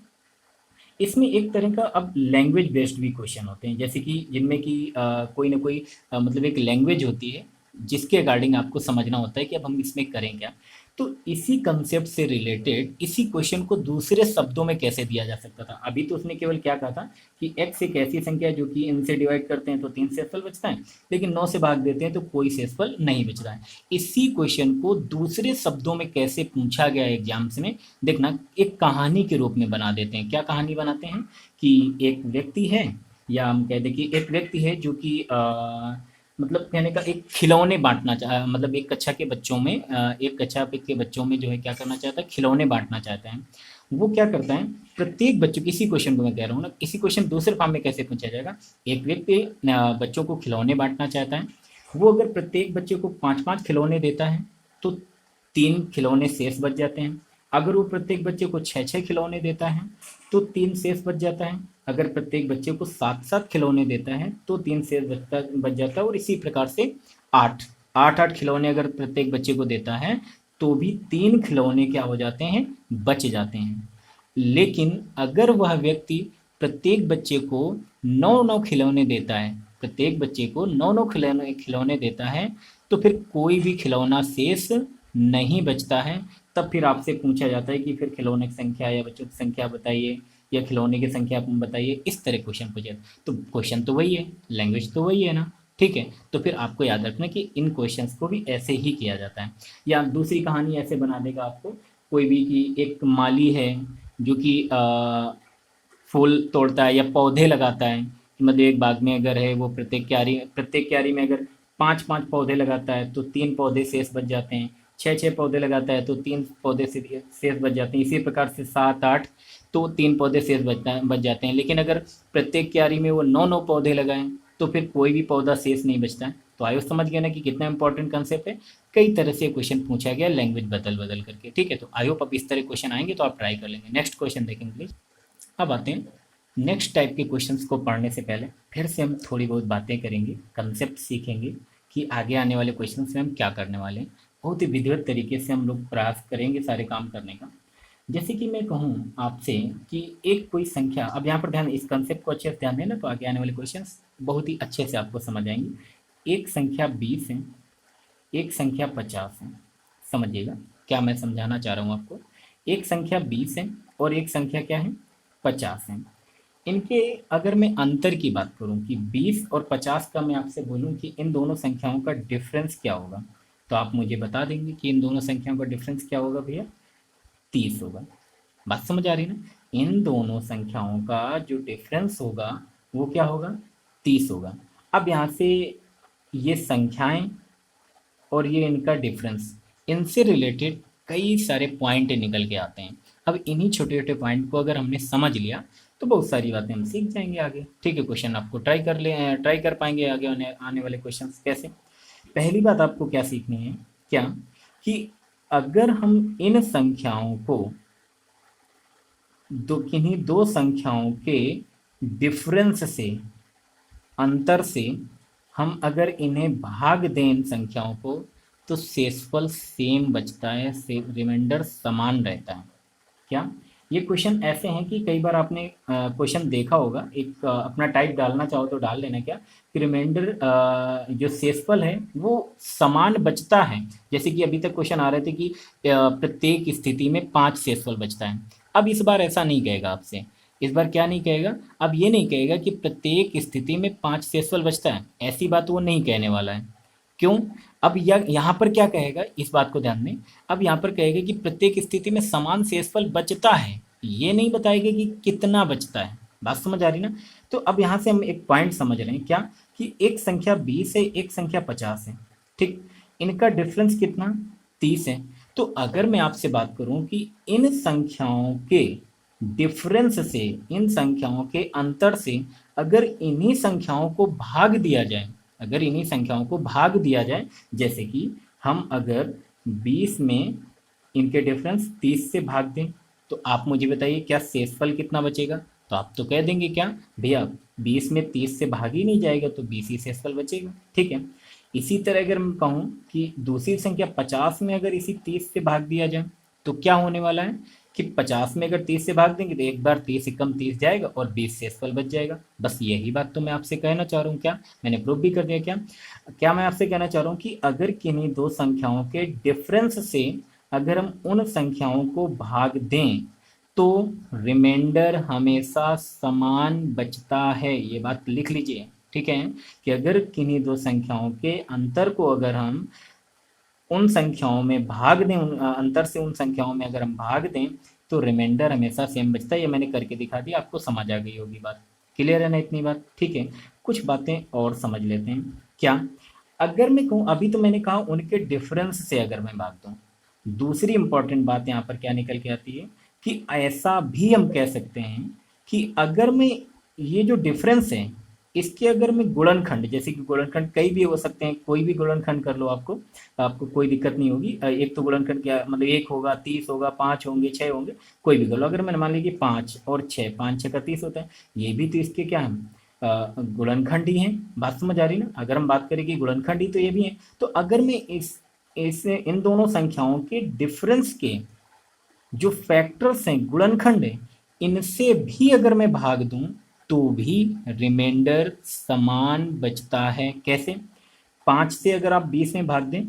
इसमें एक तरह का अब लैंग्वेज बेस्ड भी क्वेश्चन होते हैं, जैसे कि जिनमें कि कोई ना कोई मतलब एक लैंग्वेज होती है जिसके अकॉर्डिंग आपको समझना होता है कि अब हम इसमें करें क्या। तो इसी कंसेप्ट से रिलेटेड इसी क्वेश्चन को दूसरे शब्दों में कैसे दिया जा सकता था। अभी तो उसने केवल क्या कहा था कि x एक ऐसी संख्या है जो कि इनसे डिवाइड करते हैं तो 3 शेषफल बचता है, लेकिन 9 से भाग देते हैं तो कोई शेषफल नहीं बचता है। इसी क्वेश्चन को दूसरे शब्दों में कैसे पूछा गया एग्जाम्स में, देखना एक कहानी के रूप में बना देते हैं। क्या कहानी बनाते हैं कि एक व्यक्ति है, या हम कह दें कि एक व्यक्ति है जो कि मतलब कहने का एक खिलौने बांटना चाह, मतलब एक कक्षा के बच्चों में एक कक्षा के बच्चों में जो है क्या करना चाहता है, खिलौने बांटना चाहता है। वो क्या करता है, प्रत्येक बच्चों, किसी क्वेश्चन को मैं कह रहा हूँ ना, इसी क्वेश्चन दूसरे फॉर्म में कैसे पूछा जाएगा। एक व्यक्ति बच्चों को खिलौने बांटना चाहता है, वो अगर प्रत्येक बच्चे को 5-5 खिलौने देता है तो 3 खिलौने शेष बच जाते हैं। अगर वो प्रत्येक बच्चे को 6-6 खिलौने देता है तो 3 शेष बच जाता है। अगर प्रत्येक बच्चे को 7-7 खिलौने देता है तो 3 शेष बच जाता है। और इसी प्रकार से 8-8 खिलौने अगर प्रत्येक बच्चे को देता है तो भी 3 खिलौने क्या हो जाते हैं, बच जाते हैं। लेकिन अगर वह व्यक्ति प्रत्येक बच्चे को 9-9 खिलौने देता है, प्रत्येक बच्चे को 9-9 खिलौने देता है, तो फिर कोई भी खिलौना शेष नहीं बचता है। तब फिर आपसे पूछा जाता है कि फिर खिलौने की संख्या या बच्चों की संख्या बताइए, या खिलौने की संख्या बताइए। इस तरह क्वेश्चन पूछे तो क्वेश्चन तो वही है, लैंग्वेज तो वही है ना, ठीक है। तो फिर आपको याद रखना कि इन क्वेश्चंस को भी ऐसे ही किया जाता है। या दूसरी कहानी ऐसे बना देगा आपको कोई भी कि एक माली है जो कि फूल तोड़ता है या पौधे लगाता है। मतलब एक बाग में अगर है वो प्रत्येक क्यारी में अगर 5-5 पौधे लगाता है तो 3 पौधे शेष बच जाते हैं। 6-6 पौधे लगाता है तो 3 पौधे शेष बच जाते हैं। इसी प्रकार से 7-8 तो 3 पौधे शेष बच जाते हैं। लेकिन अगर प्रत्येक क्यारी में वो 9-9 पौधे लगाएं तो फिर कोई भी पौधा शेष नहीं बचता है। तो आयो समझ गया ना कि कितना इंपॉर्टेंट कंसेप्ट है। कई तरह से क्वेश्चन पूछा गया लैंग्वेज बदल बदल करके, ठीक है। तो आई होप अब इस तरह क्वेश्चन आएंगे तो आप ट्राई कर लेंगे। नेक्स्ट क्वेश्चन देखेंगे प्लीज। अब आते हैं नेक्स्ट टाइप के क्वेश्चंस को पढ़ने से पहले फिर से हम थोड़ी बहुत बातें करेंगे, कंसेप्ट सीखेंगे कि आगे आने वाले क्वेश्चन में हम क्या करने वाले हैं। बहुत ही विधिवत तरीके से हम लोग प्रयास करेंगे सारे काम करने का। जैसे कि मैं कहूँ आपसे कि एक कोई संख्या, अब यहाँ पर ध्यान, इस कंसेप्ट को अच्छे से ध्यान देना तो आगे आने वाले क्वेश्चंस बहुत ही अच्छे से आपको समझ आएंगे। एक संख्या 20 है, एक संख्या 50 है। समझिएगा क्या मैं समझाना चाह रहा हूँ आपको। एक संख्या 20 है और एक संख्या क्या है, 50 है। इनके अगर मैं अंतर की बात करूं कि 20 और 50 का, मैं आपसे बोलूं कि इन दोनों संख्याओं का डिफरेंस क्या होगा, तो आप मुझे बता देंगे कि इन दोनों संख्याओं का डिफरेंस क्या होगा भैया, 30 होगा। बात समझ आ रही ना। इन दोनों संख्याओं का जो डिफरेंस होगा वो क्या होगा, 30 होगा। अब यहाँ से ये संख्याएं और ये इनका डिफरेंस, इनसे रिलेटेड कई सारे पॉइंट निकल के आते हैं। अब इन्हीं छोटे छोटे पॉइंट को अगर हमने समझ लिया तो बहुत सारी बातें हम सीख जाएंगे आगे, ठीक है। क्वेश्चन आपको ट्राई कर पाएंगे आगे आने वाले क्वेश्चन कैसे। पहली बात आपको क्या सीखनी है, क्या कि अगर हम इन संख्याओं को किन्हीं दो संख्याओं के डिफरेंस से, अंतर से हम अगर इन्हें भाग दें इन संख्याओं को, तो शेषफल सेम बचता है, से रिमाइंडर समान रहता है। क्या ये क्वेश्चन ऐसे हैं कि कई बार आपने क्वेश्चन देखा होगा, एक अपना टाइप डालना चाहो तो डाल लेना क्या कि रिमाइंडर जो शेषफल है वो समान बचता है। जैसे कि अभी तक क्वेश्चन आ रहे थे कि प्रत्येक स्थिति में 5 शेषफल बचता है। अब इस बार ऐसा नहीं कहेगा आपसे। इस बार क्या नहीं कहेगा, अब ये नहीं कहेगा कि प्रत्येक स्थिति में 5 शेषफल बचता है, ऐसी बात वो नहीं कहने वाला है। क्यों, अब यहाँ पर क्या कहेगा, इस बात को ध्यान दें। अब यहाँ पर कहेगा कि प्रत्येक स्थिति में समान शेषफल बचता है, ये नहीं बताएगा कि कितना बचता है। बात समझ आ रही ना। तो अब यहाँ से हम एक पॉइंट समझ रहे हैं क्या, कि एक संख्या 20 है, एक संख्या 50 है, ठीक। इनका डिफरेंस कितना, 30 है। तो अगर मैं आपसे बात करूं कि इन संख्याओं के डिफरेंस से, इन संख्याओं के अंतर से अगर इन्हीं संख्याओं को भाग दिया जाए, अगर इन्हीं संख्याओं को भाग दिया जाए, जैसे कि हम अगर 20 में इनके डिफरेंस 30 से भाग दें, तो आप मुझे बताइए क्या शेषफल कितना बचेगा। तो आप तो कह देंगे क्या भैया, 20 में 30 से भाग ही नहीं जाएगा तो 20 ही शेषफल बचेगा, ठीक है। इसी तरह अगर मैं कहूँ कि दूसरी संख्या 50 में अगर इसी 30 से भाग दिया जाए, तो क्या होने वाला है कि 50 में अगर 30 से भाग देंगे तो एक बार 30 से कम 30 जाएगा और 20 शेषफल बच जाएगा। बस यही बात तो मैं आपसे कहना चाह रहा हूँ। क्या मैंने प्रूव भी कर दिया, क्या क्या मैं आपसे कहना चाह रहा हूँ कि अगर किन्हीं दो संख्याओं के डिफरेंस से अगर हम उन संख्याओं को भाग दें तो रिमाइंडर हमेशा समान बचता है। ये बात लिख लीजिए, ठीक है, कि अगर किन्हीं दो संख्याओं के अंतर को अगर हम उन संख्याओं में भाग दें, अंतर से उन संख्याओं में अगर हम भाग दें तो रिमाइंडर हमेशा सेम बचता है। ये मैंने करके दिखा दिया, आपको समझ आ गई होगी बात। क्लियर है ना इतनी बात, ठीक है। कुछ बातें और समझ लेते हैं। क्या अगर मैं कहूँ, अभी तो मैंने कहा उनके डिफरेंस से अगर मैं भाग दूँ, दूसरी इंपॉर्टेंट बात यहाँ पर क्या निकल के आती है कि ऐसा भी हम कह सकते हैं कि अगर मैं ये जो डिफरेंस है इसके अगर मैं गुणनखंड, जैसे कि गुणनखंड कई भी हो सकते हैं, कोई भी गुणनखंड कर लो, आपको आपको कोई दिक्कत नहीं होगी। एक तो गुणनखंड क्या मतलब, 1 होगा, 30 होगा, 5 होंगे, 6 होंगे, कोई भी कर लो। अगर मैंने मान लीजिए 5 और 6, 5 6 का 30 होता है, ये भी तो इसके क्या है, गुणनखंड ही है। बात समझ आ रही ना। अगर हम बात करें कि गुणनखंड ही तो ये भी है, तो अगर मैं इस इन दोनों संख्याओं के डिफरेंस के जो फैक्टर्स हैं, गुणनखंड है, इनसे भी अगर मैं भाग दूं तो भी रिमाइंडर समान बचता है। कैसे, 5 से अगर आप 20 में भाग दें,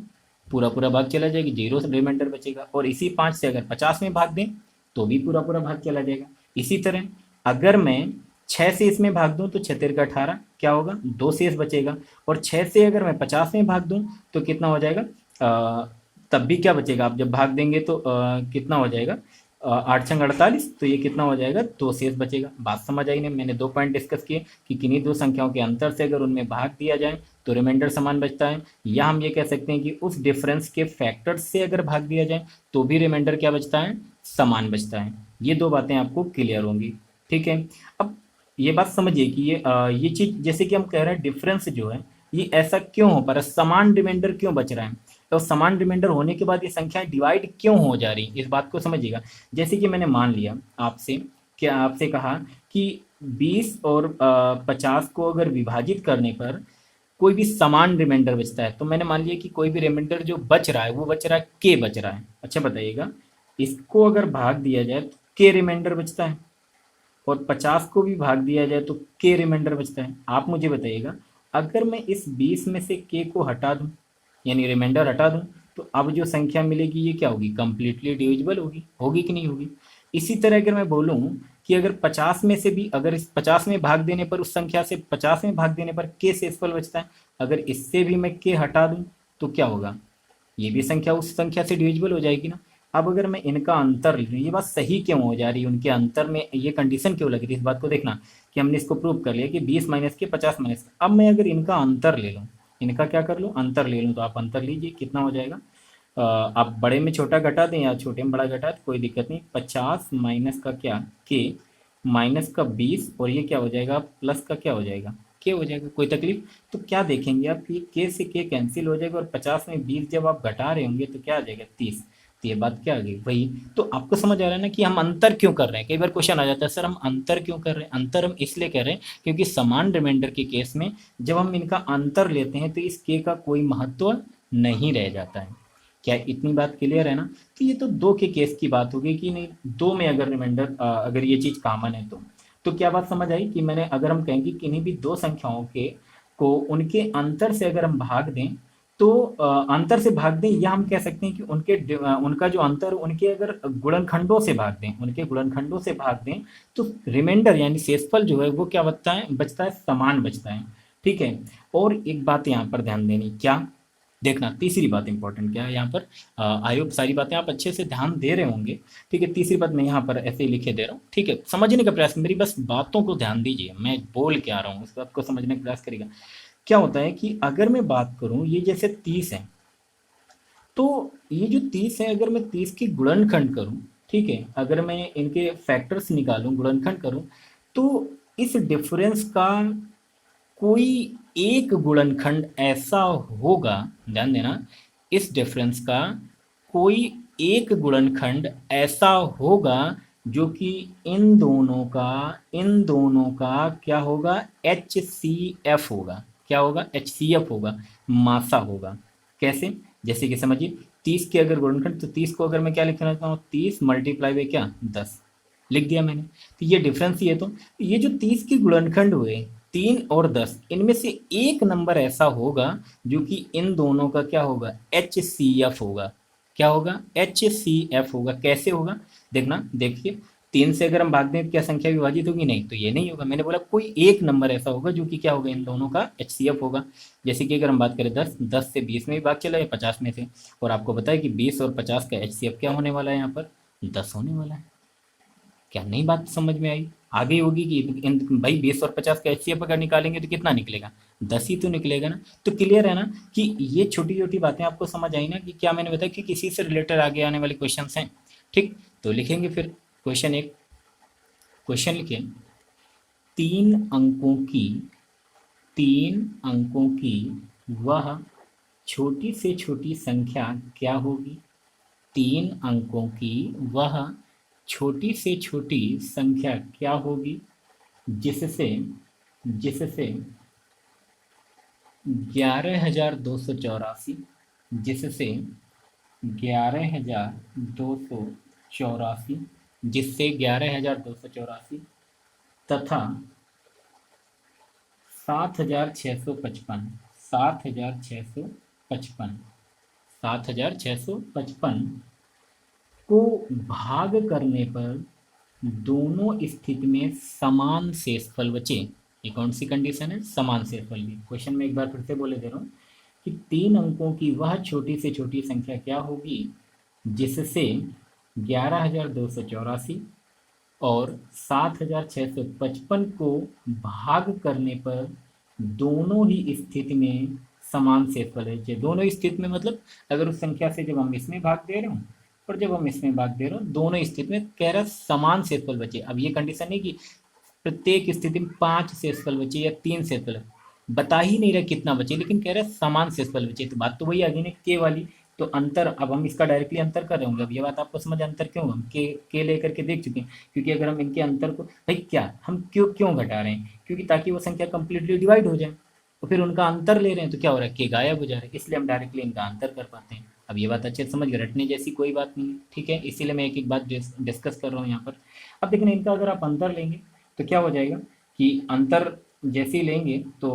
पूरा पूरा भाग चला जाएगा, 0 से रिमाइंडर बचेगा। और इसी 5 से अगर 50 में भाग दें तो भी पूरा पूरा भाग चला जाएगा। इसी तरह अगर मैं 6 से इसमें भाग दूं तो 6 का 18, क्या होगा, 2 शेष बचेगा। और 6 से अगर मैं 50 में भाग दूं तो कितना हो जाएगा, तब भी क्या बचेगा, आप जब भाग देंगे तो कितना हो जाएगा, 8 छंग 48, तो ये कितना हो जाएगा, 2 शेष बचेगा। बात समझ आई नहीं। मैंने 2 पॉइंट डिस्कस किए कि किन्हीं दो संख्याओं के अंतर से अगर उनमें भाग दिया जाए तो रिमाइंडर समान बचता है, या हम ये कह सकते हैं कि उस डिफरेंस के फैक्टर्स से अगर भाग दिया जाए तो भी रिमाइंडर क्या बचता है, समान बचता है। ये 2 बातें आपको क्लियर होंगी, ठीक है। अब ये बात समझिए कि ये चीज जैसे कि हम कह रहे हैं डिफरेंस जो है ये ऐसा क्यों हो पा रहा है, समान रिमाइंडर क्यों बच रहा है, तो समान रिमाइंडर होने के बाद ये संख्याएं डिवाइड क्यों हो जा रही इस बात को समझिएगा। जैसे कि मैंने मान लिया आपसे, क्या आपसे कहा कि 20 और 50 को अगर विभाजित करने पर कोई भी समान रिमाइंडर बचता है, तो मैंने मान लिया कि कोई भी रिमाइंडर जो बच रहा है वो बच रहा है के बच रहा है। अच्छा बताइएगा, इसको अगर भाग दिया जाए तो के रिमाइंडर बचता है, और 50 को भी भाग दिया जाए तो के रिमाइंडर बचता है। आप मुझे बताइएगा, अगर मैं इस 20 में से के को हटा दूं, यानी रिमाइंडर हटा दूं, तो अब जो संख्या मिलेगी ये क्या होगी, कंप्लीटली डिविजिबल होगी, होगी कि नहीं होगी। इसी तरह अगर मैं बोलूं कि अगर 50 में से भी, अगर इस 50 में भाग देने पर, उस संख्या से 50 में भाग देने पर के शेषफल बचता है, अगर इससे भी मैं के हटा दूं तो क्या होगा, ये भी संख्या उस संख्या से डिविजिबल हो जाएगी ना। अब अगर मैं इनका अंतर ले लूँ, ये बात सही क्यों हो जा रही है, उनके अंतर में ये कंडीशन क्यों लग रही है, इस बात को देखना कि हमने इसको प्रूव कर लिया कि 20 माइनस के 50 माइनस के। अब मैं अगर इनका अंतर ले लूँ, इनका क्या कर लूँ, अंतर ले लूँ, तो आप अंतर लीजिए कितना हो जाएगा। आप बड़े में छोटा घटा दें या छोटे में बड़ा घटा दें, कोई दिक्कत नहीं। 50 माइनस का क्या, के, माइनस का 20, और ये क्या हो जाएगा, प्लस का क्या हो जाएगा, के हो जाएगा। कोई तकलीफ, तो क्या देखेंगे आप, ये के से के कैंसिल हो जाएगा, और 50 में 20 जब आप घटा रहे होंगे तो क्या आ जाएगा, 30। तो ये बात क्या आ गई, वही। तो आपको समझ आ रहा है ना कि हम अंतर क्यों कर रहे हैं। कई बार क्वेश्चन आ जाता है, सर हम अंतर क्यों कर रहे हैं। अंतर हम इसलिए कर रहे हैं क्योंकि समान रिमाइंडर के केस में जब हम इनका अंतर लेते हैं तो इस के का कोई महत्व नहीं रह जाता है। क्या इतनी बात क्लियर है ना। तो ये तो दो के केस की बात होगी कि नहीं, दो में अगर रिमाइंडर, अगर ये चीज़ कॉमन है तो क्या बात समझ आई कि मैंने, अगर हम कहेंगे कि किन्हीं भी दो संख्याओं के को उनके अंतर से अगर हम भाग दें, तो अंतर से भाग दें, या हम कह सकते हैं कि उनका जो अंतर, उनके अगर गुणनखंडों से भाग दें, उनके गुणनखंडों से भाग दें, तो रिमाइंडर यानी शेषफल जो है वो क्या बचता है, समान बचता है। ठीक है। और एक बात यहाँ पर ध्यान देनी, क्या, देखना तीसरी बात इंपॉर्टेंट क्या है यहाँ पर। आई होप सारी बातें आप अच्छे से ध्यान दे रहे होंगे। ठीक है, तीसरी बात मैं यहाँ पर ऐसे ही लिखे दे रहा हूँ, ठीक है, समझने का प्रयास, मेरी बस बातों को ध्यान दीजिए, मैं बोल के आ रहा हूँ उस बात को समझने का प्रयास करिएगा। क्या होता है कि अगर मैं बात करूँ, ये जैसे 30 है, तो ये जो 30 है, अगर मैं 30 की गुणनखंड करूँ, ठीक है, अगर मैं इनके फैक्टर्स निकालूं, गुणनखंड करूँ, तो इस डिफरेंस का कोई एक गुणनखंड ऐसा होगा, ध्यान देना, इस डिफरेंस का कोई एक गुणनखंड ऐसा होगा जो कि इन दोनों का क्या होगा, एच सी एफ होगा। क्या होगा, एच सी एफ होगा, मासा होगा। कैसे, जैसे कि समझिए, 30 के अगर गुणनखंड, तो 30 को अगर मैं क्या लिखना चाहता हूँ, 30 मल्टीप्लाई बाई क्या, 10, लिख दिया मैंने। तो ये डिफरेंस ही है। तो ये जो 30 के गुणनखंड हुए, 3 और 10, इनमें से एक नंबर ऐसा होगा जो कि इन दोनों का क्या होगा, एच सी एफ होगा। क्या होगा, एच सी एफ होगा। कैसे होगा, देखना, देखिए, 3 से अगर हम भाग दें तो क्या संख्या विभाजित होगी, नहीं, तो ये नहीं होगा। मैंने बोला कोई एक नंबर ऐसा होगा जो कि क्या होगा, इन दोनों का एच सी एफ होगा। जैसे कि अगर हम बात करें 10, 10 से 20 में भी भाग चला है, 50 में से, और आपको पता है कि 20 और 50 का एच सी एफ क्या होने वाला है, यहाँ पर 10 होने वाला है। क्या नई बात समझ में आई, आ गई होगी कि भाई 20 और 50 का एचसीएफ अगर निकालेंगे तो कितना निकलेगा, 10 ही तो निकलेगा ना। तो क्लियर है ना कि ये छोटी छोटी बातें आपको समझ आई ना, कि क्या मैंने बताया कि किसी से रिलेटेड आगे आने वाले क्वेश्चन हैं। ठीक, तो लिखेंगे फिर क्वेश्चन एक, क्वेश्चन लिखें, तीन अंकों की तीन अंकों की वह छोटी से छोटी संख्या क्या होगी। 3 अंकों की वह छोटी से छोटी संख्या क्या होगी जिससे जिससे 11,284, जिससे 11,284, जिससे 11,284 तथा 7,655, 7,655, 7,655 को भाग करने पर दोनों स्थिति में समान शेषफल बचे। ये कौन सी कंडीशन है, समान शेषफल की। क्वेश्चन में एक बार फिर से बोले दे रहा हूँ कि 3 अंकों की वह छोटी से छोटी संख्या क्या होगी जिससे 11,284 और 7,655 को भाग करने पर दोनों ही स्थिति में समान शेषफल बचे। दोनों स्थिति में मतलब अगर उस संख्या से जब हम इसमें भाग दे रहे हूँ और जब हम इसमें भाग दे रहे हो, दोनों स्थिति में कह रहा समान शेषफल बचे। अब ये कंडीशन नहीं कि प्रत्येक स्थिति में 5 शेषफल बचे या 3 शेषफल, बता ही नहीं रहा कितना बचे, लेकिन कह रहा है समान शेषफल बचे, तो बात तो वही आ गई ना के वाली। तो अंतर, अब हम इसका डायरेक्टली अंतर कर रहे होंगे। अब ये बात आपको समझ, अंतर क्यों, हम के लेकर के देख चुके हैं, क्योंकि अगर हम इनके अंतर को, भाई क्या हम क्यों क्यों घटा रहे हैं, क्योंकि ताकि वो संख्या कंप्लीटली डिवाइड हो जाए, तो फिर उनका अंतर ले रहे हैं तो क्या हो रहा है, के गायब हो जा रहा है, इसलिए हम डायरेक्टली इनका अंतर कर पाते हैं। अब ये बात अच्छे से समझ गए, रटने जैसी कोई बात नहीं है, ठीक है, इसीलिए मैं एक एक बात डिस्कस कर रहा हूँ यहाँ पर। अब देखना, इनका अगर आप अंतर लेंगे तो क्या हो जाएगा कि अंतर जैसे ही लेंगे तो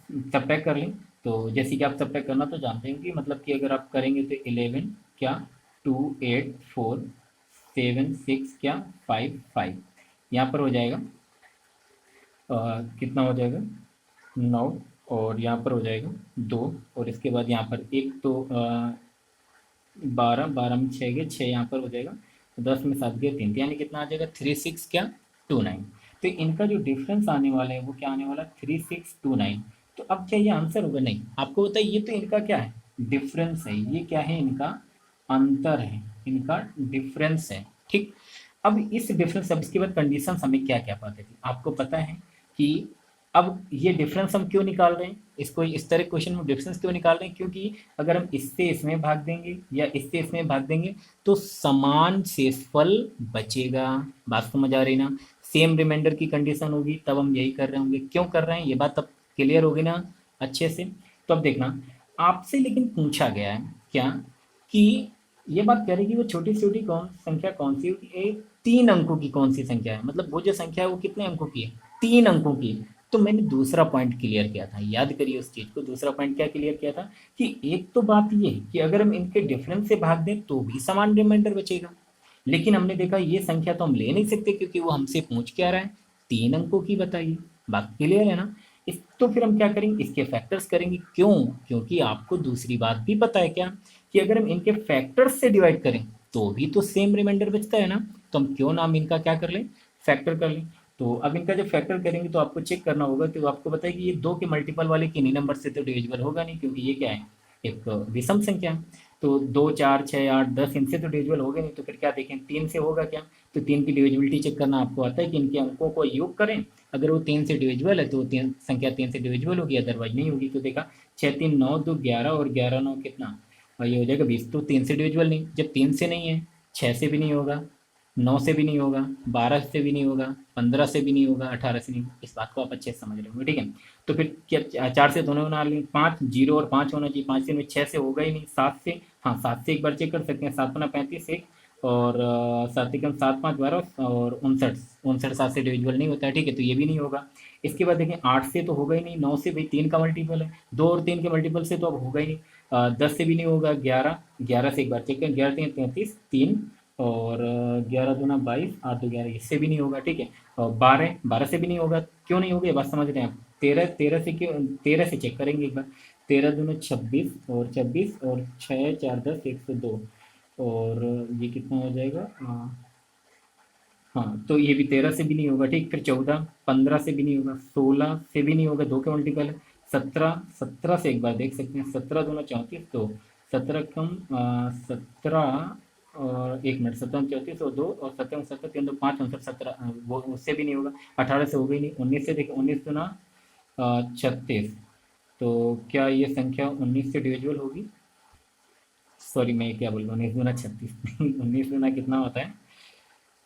सब्ट्रैक्ट कर लें, तो जैसे कि आप सब्ट्रैक्ट करना तो जानते हैं कि मतलब कि अगर आप करेंगे तो 11 क्या 2 8 4 7 6 क्या 5 5, यहाँ पर हो जाएगा कितना हो जाएगा 9, और यहाँ पर हो जाएगा 2, और इसके बाद यहाँ पर एक तो 12, 12 में 6 गए 6, यहाँ पर हो जाएगा 10 में 7 गए 3, यानी कितना आ जाएगा 36 क्या 29। तो इनका जो डिफरेंस आने वाला है वो क्या आने वाला है 3629। तो अब क्या ये आंसर होगा, नहीं, आपको बताइए, ये तो इनका क्या है, डिफरेंस है, ये क्या है इनका अंतर है, इनका डिफरेंस है, ठीक। अब इस डिफरेंस, अब इसके बाद कंडीशन हमें क्या क्या पता थी, आपको पता है कि अब ये डिफरेंस हम क्यों निकाल रहे हैं, इसको इस तरह क्वेश्चन में डिफरेंस क्यों निकाल रहे हैं, क्योंकि अगर हम इससे इसमें भाग देंगे या इससे इसमें भाग देंगे तो समान शेषफल बचेगा। बात समझ आ रही ना, सेम रिमाइंडर की कंडीशन होगी, तब हम यही कर रहे होंगे। क्यों कर रहे हैं ये बात अब क्लियर होगी ना अच्छे से। तो अब देखना, आपसे लेकिन पूछा गया है क्या कि ये बात कह रही कि वो छोटी से छोटी कौन संख्या कौन सी होगी, एक 3 अंकों की कौन सी संख्या है, मतलब वो जो संख्या है वो कितने अंकों की है, 3 अंकों की। तो मैंने दूसरा पॉइंट क्लियर किया था, याद करिए उस चीज को, दूसरा पॉइंट क्या क्लियर किया था कि एक तो बात ये है कि अगर हम इनके डिफरेंस से भाग दें तो भी समान रिमाइंडर बचेगा, लेकिन हमने देखा ये संख्या तो हम ले नहीं सकते क्योंकि वो हमसे पूछ क्या रहा है, 3 अंकों की बताइए। बात क्लियर है ना। इस तो फिर हम क्या करेंगे, इसके फैक्टर्स करेंगे। क्यों, क्योंकि आपको दूसरी बात भी पता है क्या कि अगर हम इनके फैक्टर्स से डिवाइड करें तो भी तो सेम रिमाइंडर बचता है ना, तो हम क्यों नाम इनका क्या कर लें, फैक्टर कर लें। तो अब इनका जब फैक्टर करेंगे तो आपको चेक करना होगा, तो आपको बताए कि ये 2 के मल्टीपल वाले किन्हीं नंबर से तो डिविजिबल होगा नहीं, क्योंकि ये क्या है, एक विषम संख्या है। तो 2 4 6 8 10 इनसे तो डिविजिबल होगा नहीं, तो फिर क्या देखें 3 से होगा क्या। तो 3 की डिविजिबिलिटी चेक करना आपको आता है कि इनके अंकों को योग करें, अगर वो 3 से डिविजिबल है तो तीन संख्या 3 से डिविजिबल होगी, अदरवाइज नहीं होगी। तो देखा 6 3 9 2 11 और 11 9 कितना, और ये हो जाएगा 20। तो 3 से डिविजिबल नहीं, जब 3 से नहीं है 6 से भी नहीं होगा, 9 से भी नहीं होगा, 12 से भी नहीं होगा, 15 से भी नहीं होगा, 18 से नहीं होगा। इस बात को आप अच्छे से समझ रहे होंगे, ठीक है। तो फिर क्या 4 से दोनों बना लेंगे, 5 0 और 5 होना चाहिए, 5 से 6 से होगा ही नहीं, 7 से, हाँ 7 से एक बार चेक कर सकते हैं, 7 बना 35 एक, और 7 एकम 7 5 12 और 59 59 7 से डिविजिबल नहीं होता है, ठीक है, तो ये भी नहीं होगा। इसके बाद देखें 8 से तो होगा ही नहीं, 9 से भाई 3 का मल्टीपल है, 2 और 3 के मल्टीपल से तो अब होगा ही नहीं, 10 से भी नहीं होगा, 11 11 से एक बार चेक करें, 11 3 33 3, और 11 दूना 22 8 दो 11, इससे भी नहीं होगा, ठीक है। और 12 12 से भी नहीं होगा, क्यों नहीं होगा ये बात समझ रहे हैं आप। 13 13 से क्यों, 13 से चेक करेंगे एक बार, 13 दूना 26 और 26 और 6 4 10 102, और ये कितना हो जाएगा, हाँ तो ये भी 13 से भी नहीं होगा, ठीक। फिर 14 15 से भी नहीं होगा, 16 से भी नहीं होगा, 2 के मल्टीपल है, 17 17 से एक बार देख सकते हैं, 17 दूना 34 तो 17 कम 17 और 1 मिनट, 17 34 और 2 और 17 17 3 2 5 59 17, वो उससे भी नहीं होगा, 18 से हो गई नहीं, 19 से देखिए, 19 दूना 36, तो क्या ये संख्या 19 से डिविजिबल होगी, सॉरी मैं क्या बोल रहा हूँ, 19 दूना 36 19 दूना कितना होता है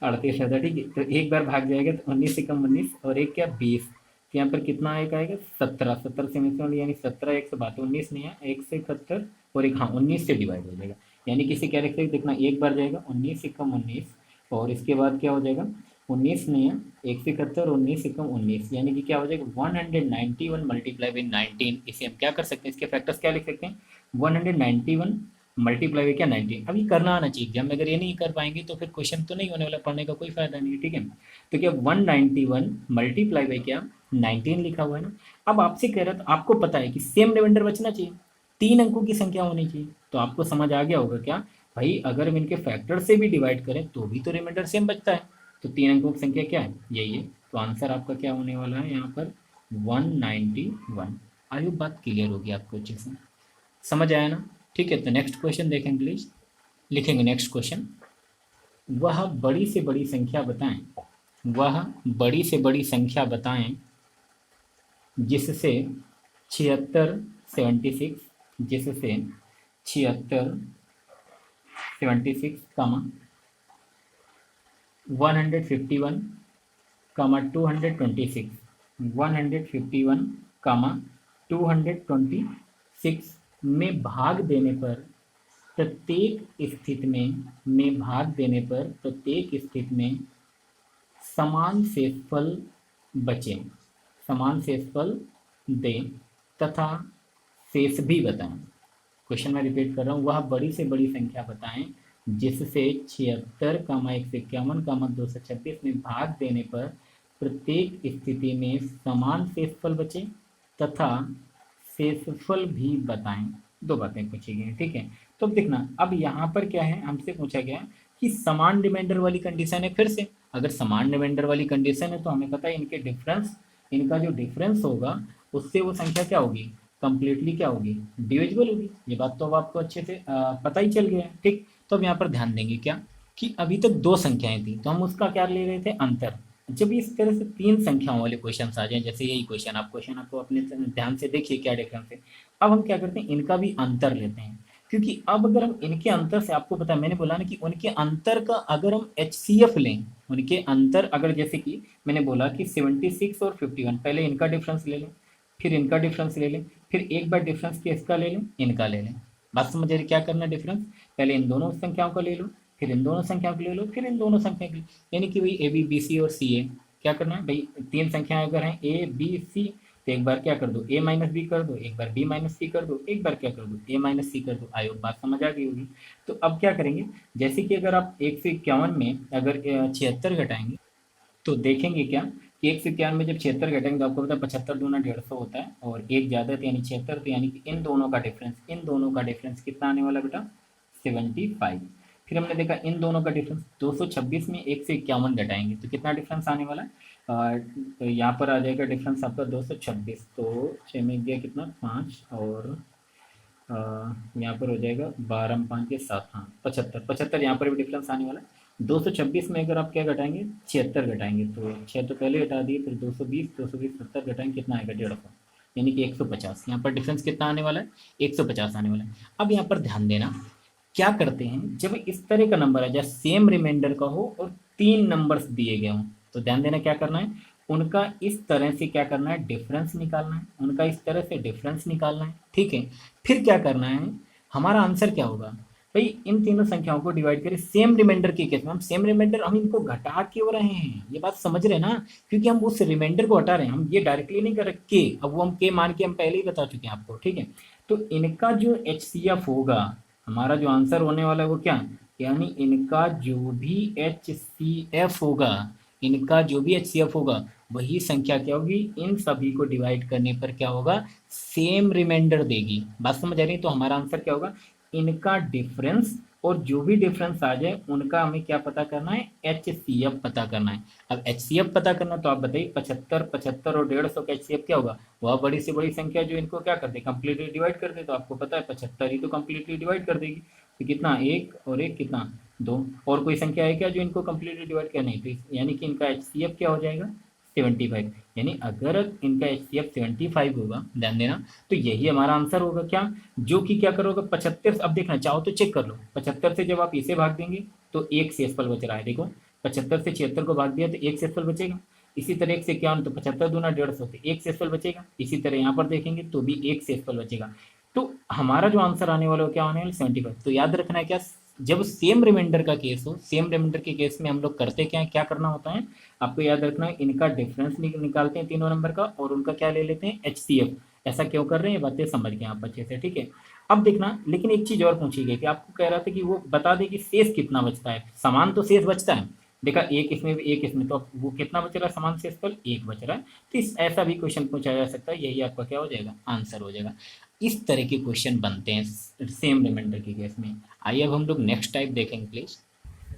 38 होता है, ठीक है। तो एक बार भाग जाएगा तो 19 से कम 19 और एक क्या 20, तो यहाँ पर कितना एक आएगा 17, 17 से मिश्रण यानी 17 1 से बात 19 नहीं है, 1 से 71 और एक, हाँ 19 से डिवाइड हो जाएगा, यानी किसी कैरेक्टर देखना एक बार जाएगा 19 से कम 19, और इसके बाद क्या हो जाएगा 19 नहीं है, 1 से 71 और 19 से कम 19, यानी कि क्या हो जाएगा 191 मल्टीप्लाई बाई 19। इसे हम क्या कर सकते हैं, इसके फैक्टर्स क्या लिख सकते हैं, 191 मल्टीप्लाई बाई क्या 19। अब ये करना आना चाहिए एग्जाम में, अगर ये नहीं कर पाएंगे तो फिर क्वेश्चन तो नहीं होने वाला, पढ़ने का कोई फायदा नहीं है, ठीक है। तो क्या 191 मल्टीप्लाई बाई क्या 19 लिखा हुआ है ना। अब आपसे कह रहा था, आपको पता है कि सेम रिमाइंडर बचना चाहिए, 3 अंकों की संख्या होनी चाहिए, तो आपको समझ आ गया होगा क्या भाई, अगर हम इनके फैक्टर से भी डिवाइड करें तो भी तो रिमाइंडर सेम बचता है, तो 3 अंकों की संख्या क्या है, यही है। तो आंसर आपका क्या होने वाला है यहाँ पर 191। आई होप बात क्लियर होगी आपको अच्छे से, समझ आया ना। ठीक है, तो नेक्स्ट क्वेश्चन देखें प्लीज, लिखेंगे नेक्स्ट क्वेश्चन, वह बड़ी से बड़ी संख्या बताएं वह बड़ी से बड़ी संख्या बताएं जिससे 76 जिससे 76 कामा 151 कामा 226 151 कामा 226 में भाग देने पर प्रत्येक स्थिति में समान शेषफल बचे, समान शेषफल दें तथा शेष भी बताएं। क्वेश्चन में रिपीट कर रहा हूँ, वह बड़ी से बड़ी संख्या बताएं जिससे 76 कामा 151 कामा 226 में भाग देने पर प्रत्येक स्थिति में समान शेषफल बचे तथा शेषफल भी बताएं। दो बातें पूछी गई, ठीक है। तो देखना, अब यहाँ पर क्या है, हमसे पूछा गया कि समान रिमाइंडर वाली कंडीशन है। फिर से अगर समान रिमाइंडर वाली कंडीशन है तो हमें पता है इनका जो डिफरेंस होगा उससे वो संख्या क्या होगी, कंप्लीटली क्या होगी, डिविजिबल होगी। ये बात तो अब आपको अच्छे से पता ही चल गया है, ठीक। तो अब यहाँ पर ध्यान देंगे क्या कि अभी तक दो संख्याएं थी तो हम उसका क्या ले रहे थे, अंतर। जब इस तरह से तीन संख्याओं वाले क्वेश्चन आ जाए, जैसे यही क्वेश्चन आपको अपने ध्यान से देखिए क्या डिफरेंस है। अब हम क्या करते हैं, इनका भी अंतर लेते हैं, क्योंकि अब अगर हम इनके अंतर से, आपको पता है मैंने बोला ना कि उनके अंतर का अगर हम HCF लें, उनके अंतर अगर, जैसे कि मैंने बोला कि 76 और 51, पहले इनका डिफरेंस ले लें, फिर इनका डिफरेंस ले लें, फिर एक बार डिफरेंस किसका ले लें, इनका ले लें। बात समझ रही, क्या करना डिफरेंस, पहले इन दोनों संख्याओं को ले लो, फिर इन दोनों संख्याओं को ले लो, फिर इन दोनों संख्याओं को, यानी कि भाई ABC और CA। क्या करना है भाई, तीन संख्याएं अगर हैं ABC, तो एक बार क्या कर दो A माइनस बी कर दो, एक बार B माइनस सी कर दो, एक बार क्या कर दो A माइनस सी कर दो। आई होप बात समझ आ गई होगी। तो अब क्या करेंगे, जैसे कि अगर आप 151 में अगर 76 घटाएंगे तो देखेंगे क्या कि 151 में जब 76 घटेंगे तो आपको पता है 75 दूना 150 होता है और एक ज़्यादा है यानी 76, तो यानी कि इन दोनों का डिफरेंस कितना आने वाला बेटा, 75। फिर हमने देखा इन दोनों का डिफरेंस 226 में 151 घटाएंगे तो कितना डिफरेंस आने वाला है, तो यहाँ पर आ जाएगा डिफरेंस आपका 226, तो 6 में गया कितना 5 और यहाँ पर हो जाएगा 12 में 5 के 7, हाँ 75 यहाँ पर भी डिफरेंस आने वाला है। 226 में अगर आप क्या घटाएंगे, 76 घटाएंगे, तो 6 तो पहले घटा दिए, फिर 220 70 घटाएंगे, कितना आएगा 150, यानी कि 150। यहाँ पर डिफरेंस कितना आने वाला है, 150 आने वाला है। अब यहाँ पर ध्यान देना, क्या करते हैं जब इस तरह का नंबर है जहाँ सेम रिमाइंडर का हो और तीन नंबर्स दिए गए हों, तो ध्यान देना क्या करना है, उनका इस तरह से क्या करना है, डिफरेंस निकालना है, उनका इस तरह से डिफरेंस निकालना है, ठीक है। फिर क्या करना है, हमारा आंसर क्या होगा भाई, इन तीनों संख्याओं को डिवाइड करें सेम रिमाइंडर के केस में। हम सेम रिमाइंडर, हम इनको घटा क्यों रहे हैं, ये बात समझ रहे हैं ना, क्योंकि हम उस रिमाइंडर को हटा रहे हैं, हम ये डायरेक्टली नहीं कर रहे के, अब वो हम के मान के हम पहले ही बता चुके हैं आपको, ठीक है। तो इनका जो HCF होगा, हमारा जो आंसर होने वाला है वो क्या, यानी इनका जो भी HCF होगा, इनका जो भी HCF होगा वही संख्या क्या होगी, इन सभी को डिवाइड करने पर क्या होगा, सेम रिमाइंडर देगी। बात समझ आ रही है। तो हमारा आंसर क्या होगा, इनका डिफरेंस और जो भी डिफरेंस आ जाए उनका हमें क्या पता करना है, HCF पता करना है। अब HCF पता करना तो आप बताइए 75 और 150 का HCF क्या होगा, वह बड़ी से बड़ी संख्या जो इनको क्या कर दे, कंप्लीटली डिवाइड कर दे। तो आपको पता है 75 ही तो कंप्लीटली डिवाइड कर देगी, तो कितना, एक और एक कितना, दो। और कोई संख्या है क्या जो इनको कंप्लीटली डिवाइड करनी है, तो यानी कि इनका HCF क्या हो जाएगा, 75। यानी अगर इनका HCF 75 होगा, ध्यान देना, तो यही हमारा आंसर होगा क्या, जो कि क्या करोगे 75। अब देखना चाहो तो चेक कर लो, 75 से जब आप इसे भाग देंगे तो एक शेषफल बच रहा है, देखो 75 से 76 को भाग दिया तो एक शेषफल बचेगा। इसी तरह 1 से 51 तो 75 दूना 150 तो एक शेषफल बचेगा। इसी तरह यहाँ पर देखेंगे तो भी एक शेषफल बचेगा। तो हमारा जो आंसर आने वाला है क्या आने वाला, 75। तो याद रखना है क्या, जब सेम रिमाइंडर का केस हो, सेम रिमाइंडर के केस में हम लोग करते क्या है, क्या करना होता है, आपको याद रखना है, इनका डिफरेंस निकालते हैं तीनों नंबर का और उनका क्या ले लेते हैं, HCF। ऐसा क्यों कर रहे हैं, बातें समझ गए आप अच्छे से, ठीक है। अब देखना, लेकिन एक चीज और पूछी गई थी, आपको कह रहा था कि वो बता दे कि शेष कितना बचता है। समान तो शेष बचता है, देखा एक इसमें भी एक इसमें, तो अब वो कितना बच रहा है, समान शेषफल एक बच रहा है। तो ऐसा भी क्वेश्चन पूछा जा सकता है, यही आपका क्या हो जाएगा, आंसर हो जाएगा। इस तरह के क्वेश्चन बनते हैं सेम रिमाइंडर के केस में। आइए अब हम लोग नेक्स्ट टाइप देखेंगे प्लीज।